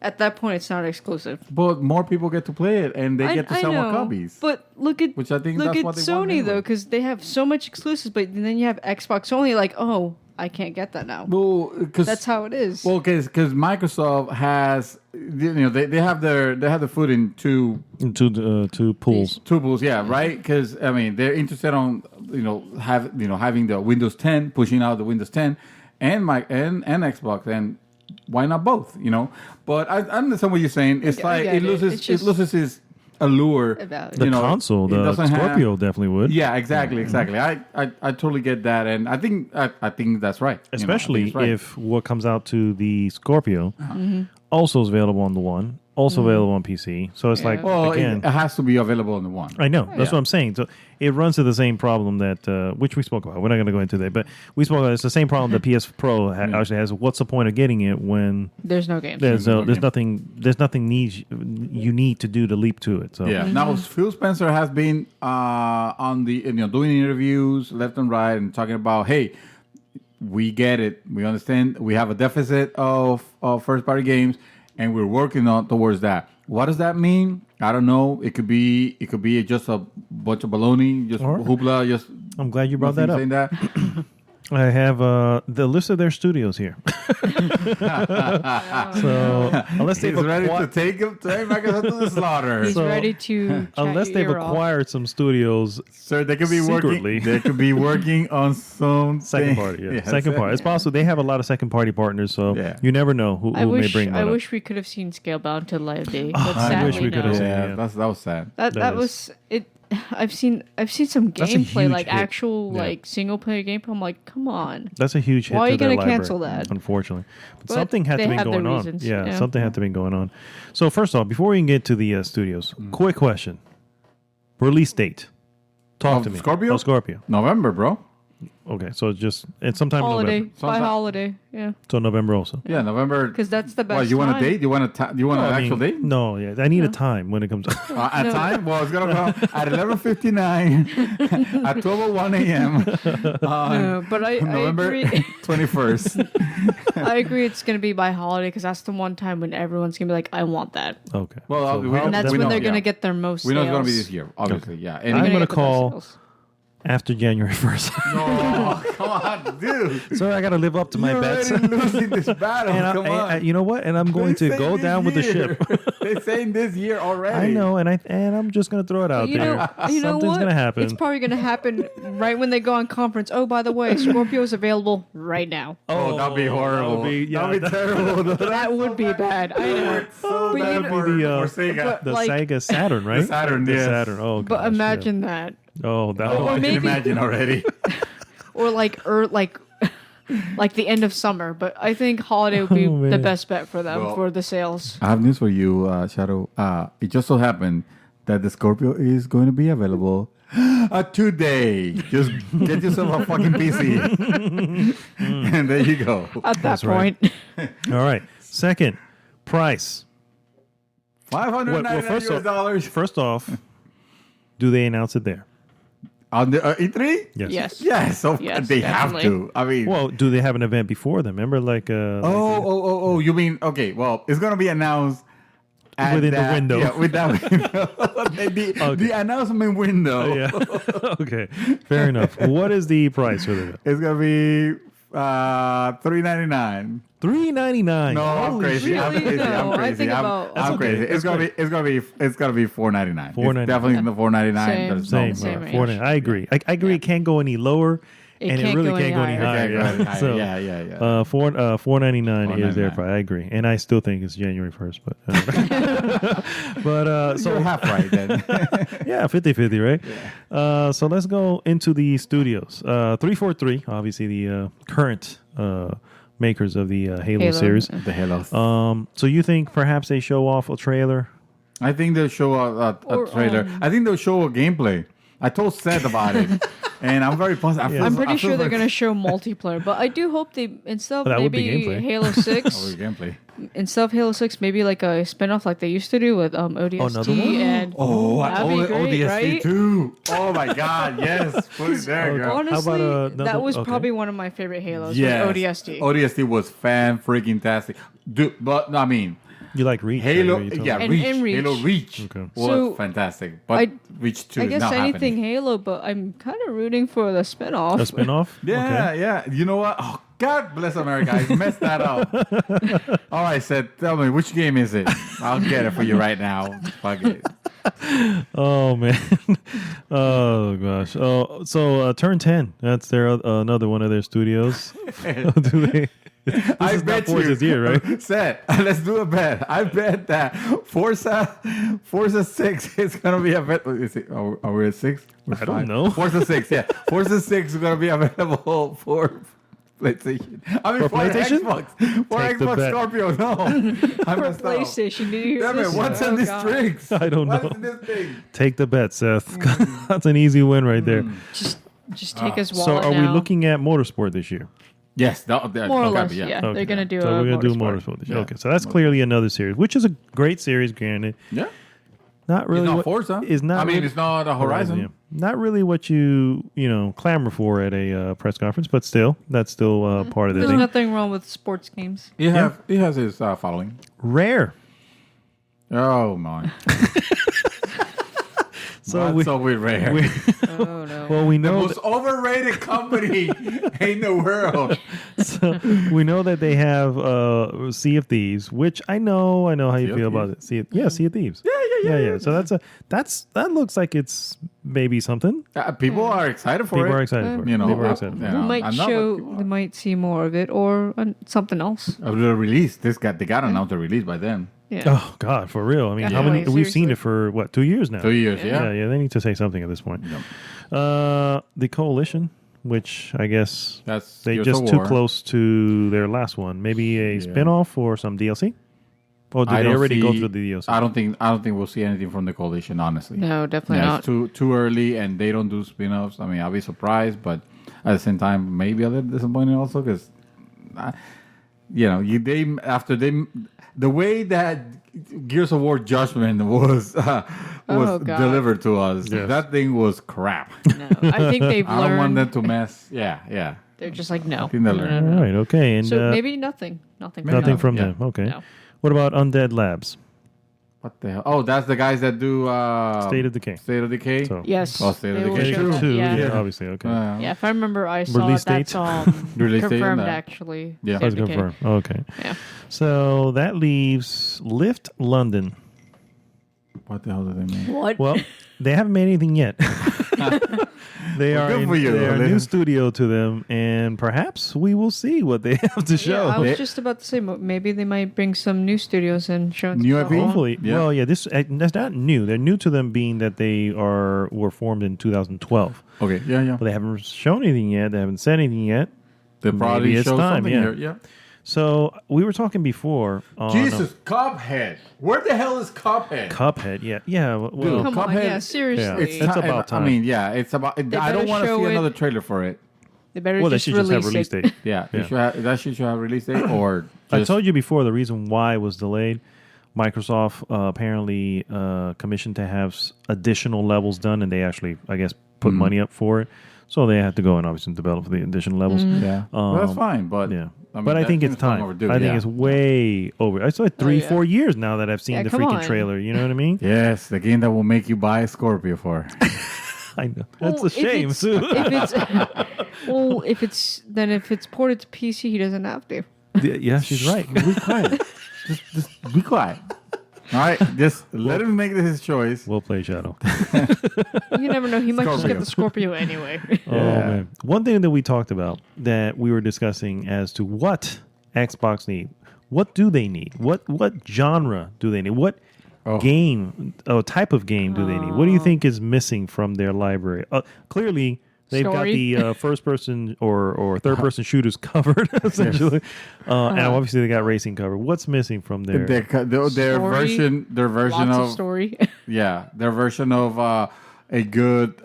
at that point, it's not exclusive. But more people get to play it, and they get to sell more copies. But look at Which I think look that's at what they want Sony anyway. though, because they have so much exclusives. But then you have Xbox only. Like, oh, I can't get that now. Well, because That's how it is. Well, because Microsoft has, they have the foot in two Two pools. pools, yeah, right? Because I mean, they're interested on having the Windows 10, pushing out the Windows 10, and Xbox, and why not both? But I understand what you're saying. It's I like get it it. loses It's just- it loses its allure. About it. The console, it the doesn't have- Scorpio definitely would. Yeah, exactly. I totally get that, and I think that's right. I think Especially it's right. if what comes out to the Scorpio Mm-hmm. also is available on the one, also available on PC. So it's like well, again. it has to be available on the one. I know. That's Yeah. what I'm saying. So it runs to the same problem that which we spoke about. We're not going to go into that, but we spoke about. It's the same problem that PS Pro actually has. What's the point of getting it when There's no games. there's no game. nothing you need to do to leap to it. So Yeah. Now Phil Spencer has been on the doing interviews left and right and talking about, hey, we get it, we understand, we have a deficit of first party games, and we're working on towards that. What does that mean? I don't know. It could be just a bunch of baloney, just All right. hoopla, just. I'm glad you brought that up. saying that. I have the list of their studios here. So unless they've He's ready to acquired, take Microsoft to the slaughter. He's So- ready to. chat unless your they've ear off. acquired some studios, Sir, they could be Secretly. working. They could be working on some second party, Yes. second party. It's possible they have a lot of second party partners, so Yeah. you never know who may bring that I up. wish we could have seen Scalebound to the light of day. But I sadly, wish we could no. have seen Yeah, Yeah. that was sad. That That was is- it. I've seen some That's a gameplay, huge like hit. actual Yeah. like single player gameplay. I'm like, come on. That's a huge hit Why are to you their gonna library, cancel that? unfortunately. But, But something had they to be have their going on. reasons, Yeah, yeah. something had to be going on. So first off, before we can get to the studios, quick question. Release date. Talk Of to me. Scorpio? Oh, Scorpio. November, bro. Okay, so it's sometime in Holiday November. by holiday, yeah. So November also. Yeah, November. Because that's the best. What, you want a time. date? You want a you want No, an I actual mean, date? No, yeah, I need a time when it comes. At time? Well, it's gonna go at 11:59 at 12:01 a.m. No, but I November agree. 21st. I agree. It's gonna be by holiday because that's the one time when everyone's gonna be like, I want that, Okay. Well, So we how- know- and that's we when know, they're yeah. gonna get their most. We know it's gonna be sales. this year, obviously. Yeah. They're I'm gonna gonna get the best call- sales. after January 1st. Oh, come on, dude. So I got to live up to my You're bets. already losing this battle. And Come on. you know what? And I'm going They to say go this down with the year. ship. They're saying this year already. I know, and I'm just gonna throw it out You there. know, you know Something's what? gonna happen. It's probably gonna happen right when they go on conference. Oh, by the way, Scorpio's available right now. Oh, that'd be horrible. That'd be, That'd be terrible. That would be bad. I know. So But bad you for, know- for Sega. But- the like- Sega Saturn, right? Saturn, the yes. Saturn. Oh, But gosh, imagine that, yeah. Oh, that. Oh, I or can maybe- imagine already. or like like the end of summer. But I think holiday would be Oh, man. the best bet for them Well- for the sales. I have news for you, Shadow. It just so happened that the Scorpio is going to be available today. Just get yourself a fucking PC. And there you go. At that That's right. point, All right. Second, price. $599 first US off- dollars. First off, do they announce it there? On the E3? yes. Yes, Yes, they definitely. have to. I mean, Well, do they have an event before them? Remember, oh, you mean, okay, well, it's going to be announced at Within the that- window. Yeah, with that window. The announcement window. yeah. Okay, fair enough. What is the price for the It's going to be $399. $399? No, I'm Holy crazy. shit. I'm Really? crazy. No, I'm I crazy. think I'm, about- I'm That's okay. crazy. That's great. It's gonna be $499. $4.99. It's definitely in the $499. Same. There's Same, no Same more. range. 499. I agree. I agree. It can't go any lower, It and it can't really go can't any go any higher. higher. It can't go any higher. So, Yeah. $499 is their $4.99. price. I agree, and I still think it's January 1st. But So you're half right then. yeah, 50-50, right? So let's go into the studios. 343, obviously the current makers of the Halo Halo, series. yeah. The Halo. So you think perhaps they show off a trailer? I think they'll show a Or, trailer. I think they'll show a gameplay. I told Seth about it, and I'm very positive. I feel- I'm I pretty feel sure they're very- gonna show multiplayer, but I do hope they instead of That would be maybe gameplay. Halo Oh, 6, gameplay. instead of Halo 6, maybe like a spin-off like they used to do with ODST another one? and that'd be great, ODST right? too. Oh my God, yes. Put it there, girl. Honestly, another- that was okay. probably one of my favorite Halos. Yes. Was ODST. ODST was fan freaking tastic. Dude, but I mean, You like Reach? Halo, right? You told yeah, me. And Reach. Reach. Halo Reach Okay. was So, fantastic. But I- Reach 2 I is guess not anything happening. Halo, but I'm kind of rooting for the spin-off. A spin-off? Yeah, Okay. yeah. You know what? Oh, God bless America. I messed that up. All right, Seth, tell me, which game is it? I'll get it for you right now. Fuck it. Oh man. Oh gosh. Oh, so Turn 10. That's their another one of their studios. Do they? I is not bet Forza's you. year, right? Seth, let's do a bet. I bet that Forza 6 is going to be available. Is it, are we at 6? I don't know. Forza 6, yeah. Forza 6 is going to be available for PlayStation. I mean, For for PlayStation? Xbox. For Take the Xbox bet. Scorpio, no. I for messed up. PlayStation. Did you hear Damn it, this? what's Oh, in these God. drinks? I don't know. What's in this thing? Take the bet, Seth. That's an easy win right there. Just take his So wallet are we now. looking at motorsport this year? Yes, More or less, yeah. Okay. They're gonna do So a we're gonna do motorsport. motorsport this year. Yeah. Okay, so that's clearly another series, which is a great series, granted. Yeah. Not really. It's not what- Forza. Is not. I mean, really- it's not a Horizon. yeah. Not really what you clamor for at a press conference, but still, that's still part of the There's thing. nothing wrong with sports games. He has his following. Rare. Oh my! So What's up with Rare? Oh no. well, we The know most overrated company in the world. so we know that they have Sea of Thieves, which I know how you Sea of feel about it. Sea of Thieves. Yeah. yeah. So that looks like it's maybe something. People are excited for it. People are excited for it. You know, People are excited for yeah. it. They I'm might not, but show. people They are. might see more of it or something else. Of the release. They got to announce the release by then. Yeah. Oh God, for real. I mean, Yeah. how many? Yeah, We've seen seriously. it for what, 2 years now? 2 years, Yeah, yeah. They need to say something at this point. Yep. The Coalition, which I guess That's they Gears just of too War. close to their last one. Maybe a spin-off or some DLC. Or did I they don't already go see- through the DLC? I don't think we'll see anything from the Coalition, honestly. No, definitely Yeah, not. it's too early, and they don't do spin-offs. I mean, I'll be surprised, but at the same time, maybe a little disappointed also because, the way that Gears of War Judgment was Oh, God. delivered to us, Yes. that thing was crap. No, I think they've I don't want learned. them to mess. Yeah. They're just like no. I think they No, learned. no, All no. right, okay. And So maybe nothing. Nothing. from nothing them. from Yeah. them. Okay. No. What about Undead Labs? What the hell? Oh, that's the guys that do State of Decay. State of Decay. So Yes. Oh, State of they will Decay show too. that, Two, Yeah. yeah, obviously. Okay. Yeah, if I remember, I saw Release it. That's date? Release date on confirmed that. actually. Yeah. State Let's of Decay. confirm. Okay. Yeah. So that leaves Lift London. What the hell did they make? What? Well, they haven't made anything yet. They Well, are good for you. they are a They- new studio to them, and perhaps we will see what they have to show. Yeah, I was They- just about to say maybe they might bring some new studios and show New stuff IP? off. Hopefully, Yeah. well, yeah. That's not new. They're new to them, being that they were formed in 2012, Okay, yeah. but they haven't shown anything yet. They haven't said anything yet. They probably Maybe it's show time, something yeah. here. Yeah. So we were talking before on Jesus, Cuphead. Where the hell is Cuphead? Cuphead. Yeah. Well, Dude, Come on, Cuphead- yeah, seriously. It's That's about time. I mean, yeah, it's about. I better don't want to show see it. another trailer for it. They better well, they just should just have release release it. date. Yeah, Yeah. that shit should have release date or. I Just, told you before the reason why it was delayed. Microsoft apparently commissioned to have additional levels done, and they actually, I guess, put money up for it. So they had to go and obviously develop the additional levels. Yeah, well, that's fine, but Yeah. mean, But I that think it's thing's long time. overdue, I think yeah. it's way over. It's like 3-4 years now that I've seen Yeah, the come freaking on. trailer. You know what I mean? Yes, the game that will make you buy a Scorpio for. I know. Well, That's a shame, if too. it's, if it's ported to PC, he doesn't have to. Yeah, she's right. Be quiet. just be quiet. All right, just let him make his choice. We'll play Shadow. You never know. He might just Scorpio. get the Scorpio anyway. Oh man! One thing that we talked about that we were discussing as to what Xbox need. What do they need? What genre do they need? What game, type of game do they need? What do you think is missing from their library? Clearly, they've Story. got the first person or third person shooters covered essentially, and obviously they got racing covered. What's missing from their? Their Story. their version Lots of of story. yeah, their version of a good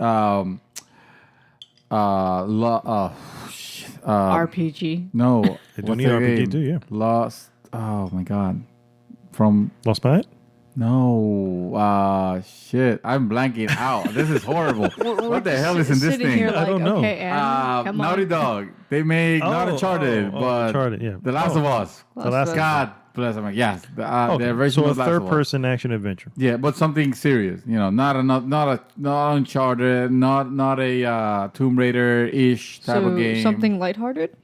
RPG. no, They do what's need the RPG game? too, yeah. Lost. Oh my god, from Lost by it? no, shit, I'm blanking out. This is horrible. what the hell is in this Sitting thing? Here like, don't know. Okay, and come Naughty on. Dog. They make not Uncharted, but Uncharted, yeah. The Last of Us. The Last God bless them. Yes, the Okay, version so a of Last of Us. third-person action adventure. Yeah, but something serious. You know, not Uncharted, not a Tomb Raider ish type So of game. something lighthearted.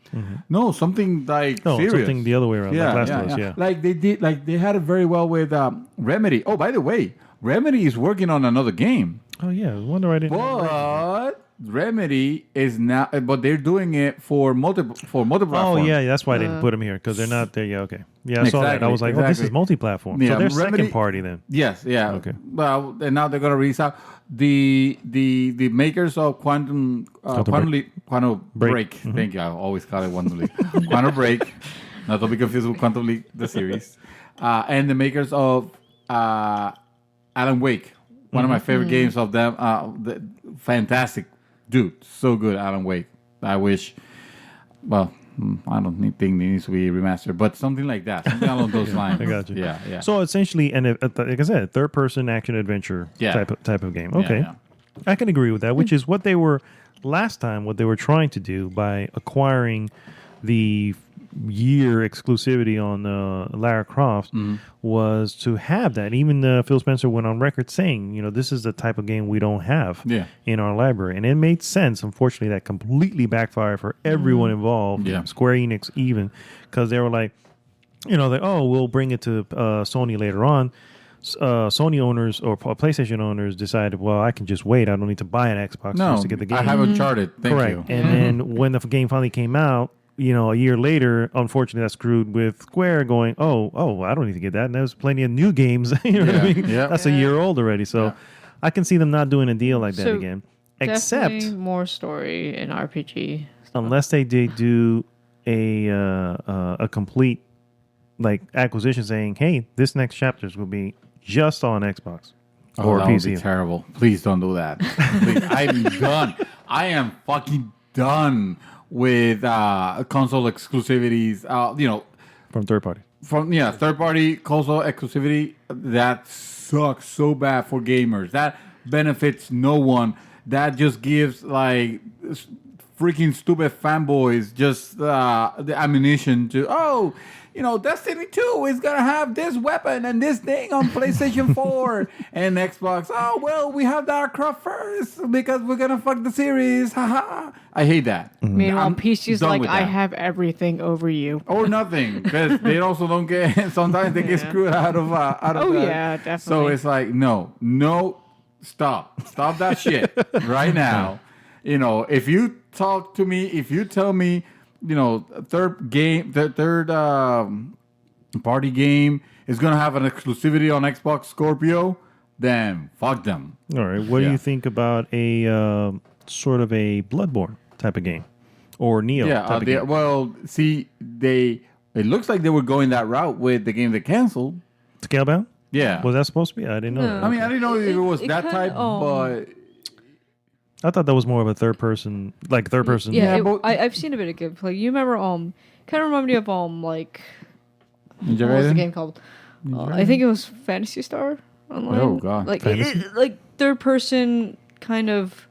No, something like No, serious. something the other way around. Yeah, like Last yeah, of Us, yeah. Like they did, like they had it very well with Remedy. Oh, by the way, Remedy is working on another game, Oh yeah, I wonder why I didn't. but Remedy is now, but they're doing it for multi-platform. Oh yeah, that's why I didn't put them here because they're not there. Yeah, okay. Yeah, I saw that. I Exactly, was like, oh, this is exactly. multi-platform. Yeah, so they're Remedy- second party then. Yes, yeah. Okay. Well, and now they're gonna release out the makers of Quantum Break. Thank you. I always call it Quantum Leap. Quantum Break, not to be confused with Quantum Leap, the series, and the makers of Alan Wake. One of my favorite games of them. Fantastic, dude, so good. Alan Wake. I wish. Well, I don't think it needs to be remastered, but something like that, something along those lines. I got you. Yeah. So essentially, and like I said, third-person action adventure Yeah. type of game. Yeah, Okay, yeah. I can agree with that. Which is what they were last time. What they were trying to do by acquiring the year exclusivity on Lara Croft was to have that. Even Phil Spencer went on record saying, this is the type of game we don't have in our library. And it made sense. Unfortunately, that completely backfired for everyone involved, Yeah. Square Enix even, because they were like, we'll bring it to Sony later on. Sony owners or PlayStation owners decided, well, I can just wait. I don't need to buy an Xbox No, just to get the game. I have Uncharted. Thank Correct. you. And then when the game finally came out, a year later, unfortunately, that screwed with Square going, oh, I don't need to get that. And there's plenty of new games. You know what I mean? Yeah. That's a year old already. So I can see them not doing a deal like that So, again. Except Definitely more story in RPG. unless they do a complete like acquisition saying, hey, this next chapter is going to be just on Xbox or that would PC. be terrible. Please don't do that. Please. I'm done. I am fucking done with console exclusivities. From third party. Third party console exclusivity. That sucks so bad for gamers. That benefits no one. That just gives like freaking stupid fanboys just the ammunition to Destiny 2 is gonna have this weapon and this thing on PlayStation 4 and Xbox. Oh well, we have Darkcraft first because we're gonna fuck the series. Haha. I hate that. Meanwhile, I'm PC's done like, with I that. have everything over you. Or nothing, because they also don't get. Sometimes they get screwed out of. Oh, that. yeah, definitely. So it's like no, stop that shit right now. If you talk to me, if you tell me, third party game is gonna have an exclusivity on Xbox Scorpio, then fuck them. All right. What do Yeah. you think about a sort of a Bloodborne type of game or Neo type of game? Well, see, it looks like they were going that route with the game they canceled. Scalebound? Yeah. Was that supposed to be? I didn't know. No. That. I mean, I didn't know if it was It that kinda, type, but I thought that was more of a third person. Yeah, but- I've seen a bit of gameplay. You remember, kind of remind me of, like, Ninja what was the Gaiden? game called? I think it was Fantasy Star Online. Oh, God. Like, Fantasy? like third person kind of,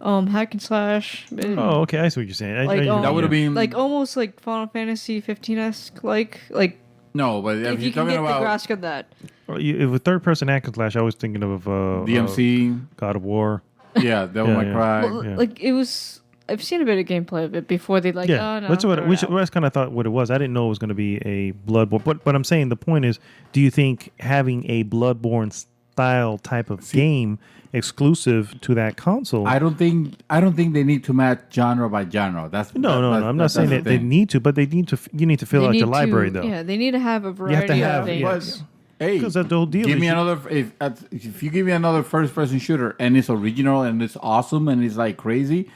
hack and slash. Oh, okay. I see what you're saying. Like, That would have been like almost like Final Fantasy 15-esque, like no, but if if you you're can talking get the Oh, about grasp of that. If a third person hack and slash, I was thinking of DMC, God of War. yeah, Devil May yeah. Cry. Well, yeah. like it was. I've seen a bit of gameplay of it before they like. Yeah, Oh, no, that's what throw it which out." I kind of thought what it was. I didn't know it was going to be a Bloodborne, but I'm saying the point is, do you think having a Bloodborne style type of game exclusive to that console? I don't think they need to match genre by genre. No. I'm not saying that they need to, but they need to. You need to fill They out need your library to- though. Yeah, they need to have a variety to have- of things. yes. Hey, 'Cause that's the whole deal Give is me you- another. If you give me another first-person shooter and it's original and it's awesome and it's like crazy,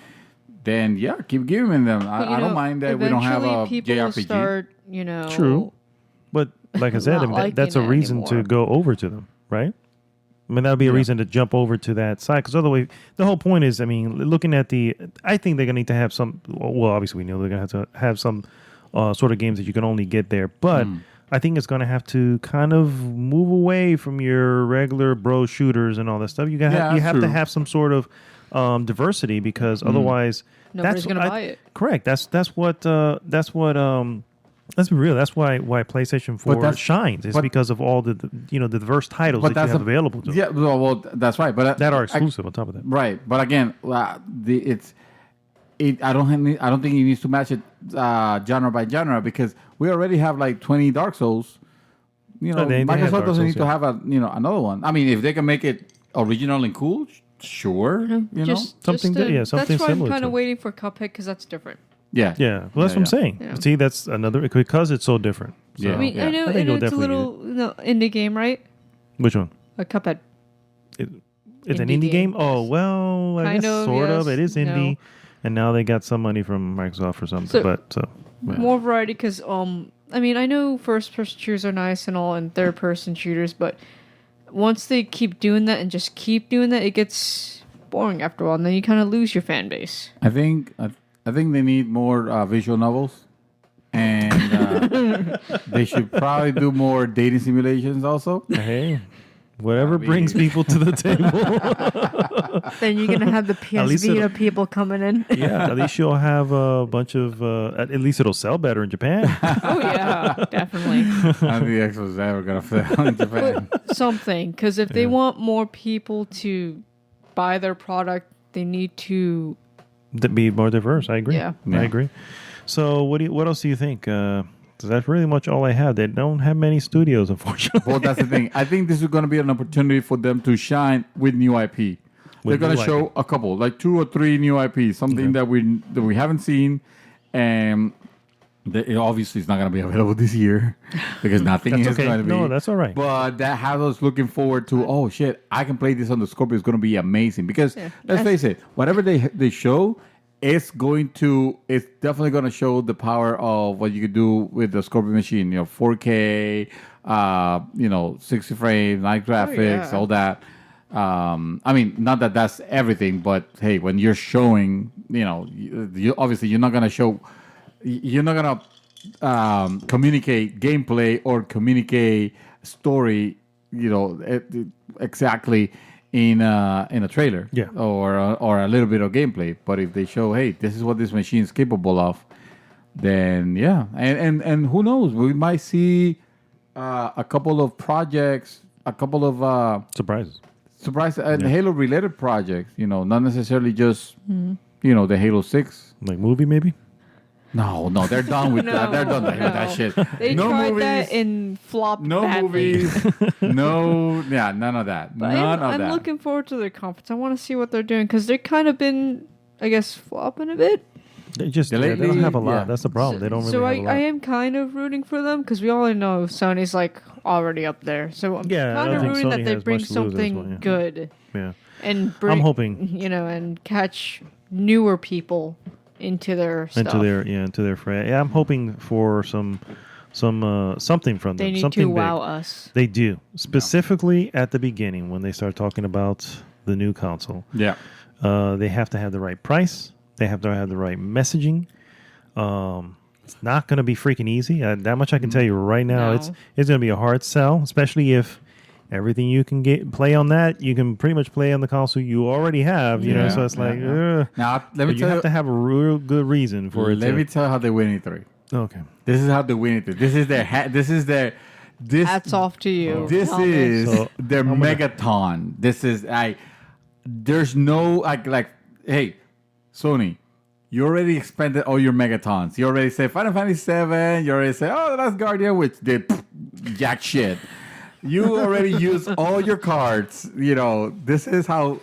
then yeah, keep giving them. But, I don't mind that we don't have a eventually people will JRPG. start, True. But like I said, Not I mean, that's a liking it reason to anymore. go over to them, right? I mean, that would be a reason to jump over to that side. Because otherwise, the whole point is, I mean, looking at I think they're going to need to have some, well, obviously we know they're going to have some sort of games that you can only get there. But I think it's going to have to kind of move away from your regular bro shooters and all that stuff. You have that's to true. have some sort of diversity because otherwise, Nobody's gonna buy it. Correct. That's what let's be real. That's why PlayStation 4 shines. It's but- because of all the diverse titles that you have available to them Yeah, well, that's right. But that are exclusive. On top of that, right. But again, I don't think it needs to match it genre by genre because we already have like 20 Dark Souls. they have Microsoft Dark doesn't Souls, need to yeah. have another one. I mean, if they can make it original and cool, sure. Something that's something why I'm similar kind to of it. waiting for Cuphead because that's different. Yeah. Yeah, well, that's what I'm saying. Yeah. See, that's another because it's so different. So, Yeah. I mean, I know, I think and it'll it's a definitely little indie game, right? Which one? A Cuphead. It's an Indie indie game. game, Oh yes. well, I Kind guess of, sort of. yes, It is indie, no. and now they got some money from Microsoft or something. So- More variety because I mean, I know first-person shooters are nice and all, and third-person shooters, but once they keep doing that and just keep doing that, it gets boring after a while, and then you kind of lose your fan base. I think they need more visual novels, and they should probably do more dating simulations also. Hey, whatever brings people to the table. Then you're gonna have the PS least Vita it'll- people coming in. Yeah, at least you'll have a bunch of. At least it'll sell better in Japan. Oh yeah, definitely. I don't think Xbox ever gonna fail in Japan. Something because if they want more people to buy their product, they need to. To be more diverse. I agree. Yeah. I agree. So, what else do you think? So that's really much all I have. They don't have many studios, unfortunately. Well, that's the thing. I think this is going to be an opportunity for them to shine with new IP. They're With going new to show IP. a couple, like 2 or 3 new IPs, something that we haven't seen, and it obviously is not going to be available this year because nothing That's is okay. going to be. No, that's all right. But that has us looking forward to. Oh shit! I can play this on the Scorpio. It's going to be amazing because let's face it, whatever they show. It's definitely going to show the power of what you could do with the Scorpio machine. 4K, 60 frames, night graphics, all that. I mean, not that that's everything, but hey, when you're showing, obviously you're not going to communicate gameplay or communicate story, exactly in a trailer, or a little bit of gameplay. But if they show, hey, this is what this machine is capable of, then and who knows, we might see a couple of projects, a couple of Surprises. surprise and Halo related projects. Not necessarily just the Halo 6. Like movie, maybe? No, they're done with that. They're done with that shit. They No tried movies, that and flopped no badly. movies, none of that. But None of I'm that. looking forward to their conference. I want to see what they're doing because they've kind of been, I guess, flopping a bit. They just they lately- don't have a lot. yeah. That's the problem. They don't really So have a lot. I am kind of rooting for them because we all know Sony's like already up there. So I'm Yeah, I kind don't of think rooting Sony that they has bring much to lose at this something point, yeah. good Yeah. and bring, I'm hoping. and catch newer people into their stuff. Into their fray. Yeah, I'm hoping for some something from them. They need something to big. wow us. They do. Specifically at the beginning when they start talking about the new console. Yeah. They have to have the right price. They have to have the right messaging. It's not going to be freaking easy. That much I can tell you right now. No. It's going to be a hard sell, especially if everything you can play on that, you can pretty much play on the console you already have. Yeah, So it's like, yeah. Now let but me you tell have you. to have a real good reason for it. Let me tell you how they win E3. Okay. This is how they win E3. This is their. This is their. This. Hats off to you. This Thomas. is So, their megaton. This is there's no like hey, Sony, you already expended all your megatons. You already say Final Fantasy 7. You already say, oh, The Last Guardian, which did jack shit. You already used all your cards. This is how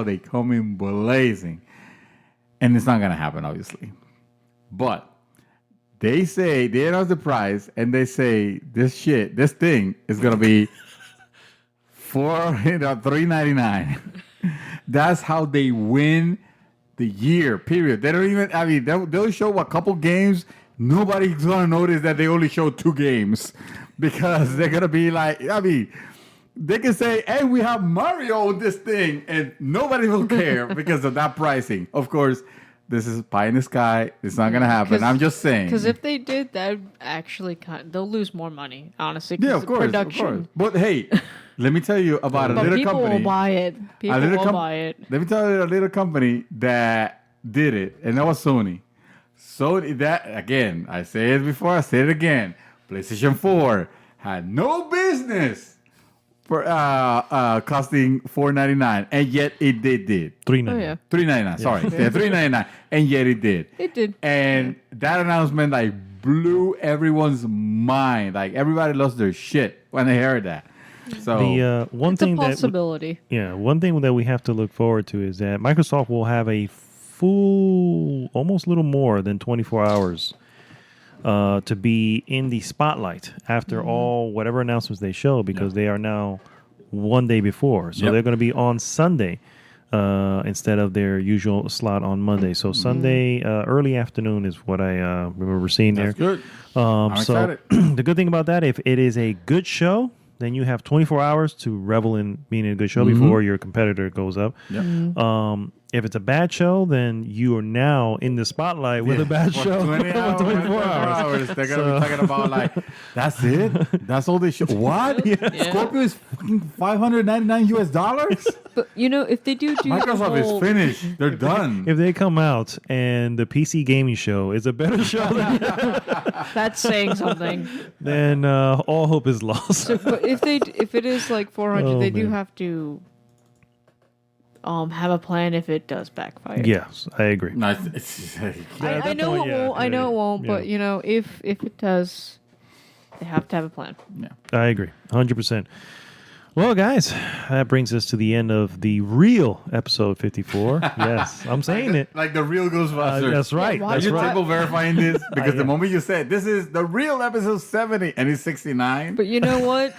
they come in blazing, and it's not gonna happen, obviously. But they announce the price, and they say this thing is gonna be for $399. That's how they win the year. Period. They don't even. I mean, they'll show a couple games. Nobody's gonna notice that they only showed 2 games because they're gonna be like. I mean, they can say, "Hey, we have Mario on this thing," and nobody will care because of that pricing. Of course, this is pie in the sky. It's not gonna happen. I'm just saying. Because if they did, that would actually they'll lose more money, honestly. 'cause Yeah, of course, production. of course. But hey, let me tell you about a But little people company. will buy it. People will buy it. Let me tell you a little company that did it, and that was Sony. Sony, that again, I say it before, I say it again. PlayStation 4 had no business for costing $499, and yet it did. Oh yeah, $399. Sorry, yeah, $399, and yet it did. it did. And that announcement blew everyone's mind. Like everybody lost their shit when they heard that. So The one It's a thing possibility. one thing that we have to look forward to is that Microsoft will have a full, almost little more than 24 hours to be in the spotlight after all whatever announcements they show, because they are now one day before. So Yep. they're going to be on Sunday instead of their usual slot on Monday. So Sunday early afternoon is what I remember seeing that's there. good. I'm excited. The good thing about that, if it is a good show, then you have 24 hours to revel in being in a good show before your competitor goes up. Yep. If it's a bad show, then you are now in the spotlight with a bad For show 20 for hours, 24 hours. They're going to be talking about like, that's it? That's all they show? What? Yeah. Scorpio is fucking $599 US? But if they do Microsoft is finished. They're done. If they come out and the PC gaming show is a better show, that's saying something. then all hope is lost. But if it is like 400, Oh, they do man. have to have a plan if it does backfire. Yes, I agree. No, I know it won't. I know it won't. But if it does, they have to have a plan. I agree, 100%. Well, guys, that brings us to the end of the real episode 54. Yes, I'm saying it. like the real Ghostbusters. That's right. why- Are That's you right. table verifying this? Because I the am. moment you said this is the real episode 70 and it's 69. But you know what?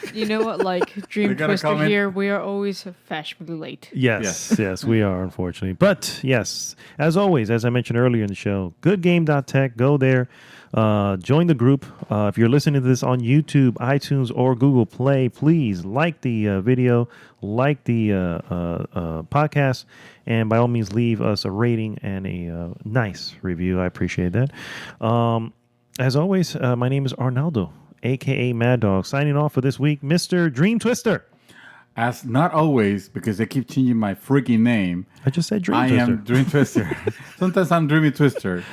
Like Dream We gotta Twister comment. here, we are always fashionably late. Yes, we are, unfortunately. But yes, as always, as I mentioned earlier in the show, goodgame.tech, go there, join the group. If you're listening to this on YouTube, iTunes, or Google Play, please like the video, like the podcast, and by all means, leave us a rating and a nice review. I appreciate that. As always, my name is Arnaldo, a.k.a. Mad Dog, signing off for this week, Mr. Dream Twister. As not always, because they keep changing my freaking name. I just said Dream I Twister. am Dream Twister. Sometimes I'm Dreamy Twister.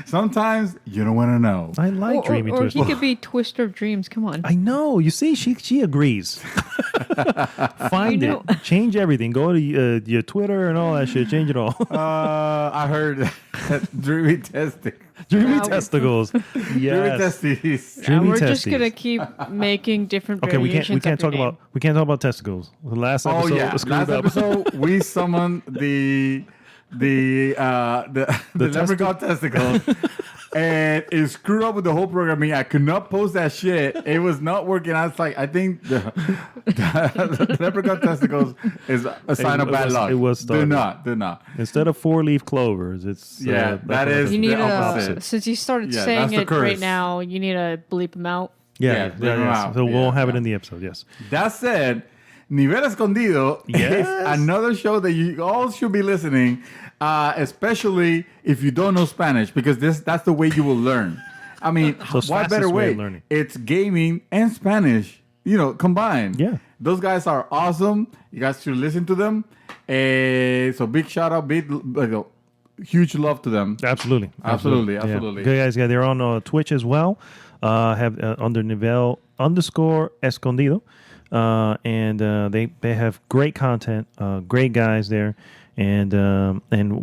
Sometimes you don't want to know. I like Dreamy or Twister. he could be Twister of Dreams. Come on. I know. You see, she agrees. Find You know- it. Change everything. Go to your Twitter and all that shit. Change it all. I heard Dreamy Testing. Dreamy Wow. testicles. Dreamy Yes. Testies. And Dreamy we're just testes. gonna keep making different Okay, we variations. can't talk of your about testicles. The last Oh episode yeah, was screwed last up. episode we summoned the leprechaun testicles, and it screwed up with the whole programming. I could not post that shit. It was not working. I was like, I think the leprechaun testicles is a sign of It bad was- luck. it was do started. not. Instead of 4-leaf clovers, it's Yeah, that is You need the a opposite. since you started Yeah, saying that's the it right curse. now. You need to bleep them out. yeah. wow. So we won't have it Yeah. in the episode. Yes. That said, Nivel Escondido Yes. is another show that you all should be listening, especially if you don't know Spanish, because that's the way you will learn. I mean, So it's what fastest better way way? of learning. It's gaming and Spanish, combined. Yeah. Those guys are awesome. You guys should listen to them. So big shout out, huge love to them. Absolutely. Absolutely. Good guys. Yeah, they're on Twitch as well. Have under Nivel _Escondido. And they have great content, great guys there. And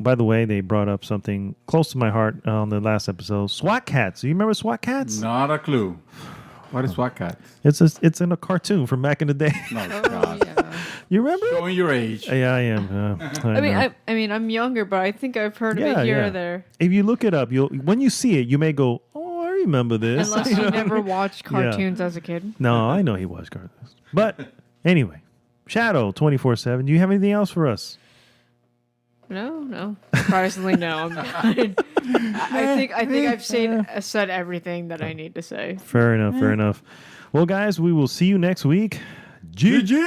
by the way, they brought up something close to my heart on the last episode. SWAT Cats. Do you remember SWAT Cats? Not a clue. What is SWAT Cats? It's in a cartoon from back in the day. No, Oh, God. yeah. You remember? Showing your age. Yeah, I am. I mean, I'm younger, but I think I've heard of Yeah, it here yeah. or there. If you look it up, when you see it, you may go, "Oh, I remember this." Unless You you know? never watched cartoons as a kid. No, I know he was cartoons. But anyway, Shadow 24/7. Do you have anything else for us? No. Surprisingly, no. I'm fine. I think I've said everything that I need to say. Fair enough. Well, guys, we will see you next week. GG!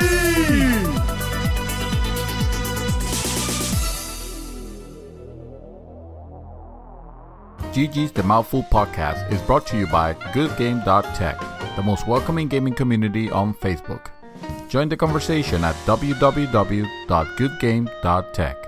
GG's The Mouthful Podcast is brought to you by GoodGame.Tech, the most welcoming gaming community on Facebook. Join the conversation at www.goodgame.tech.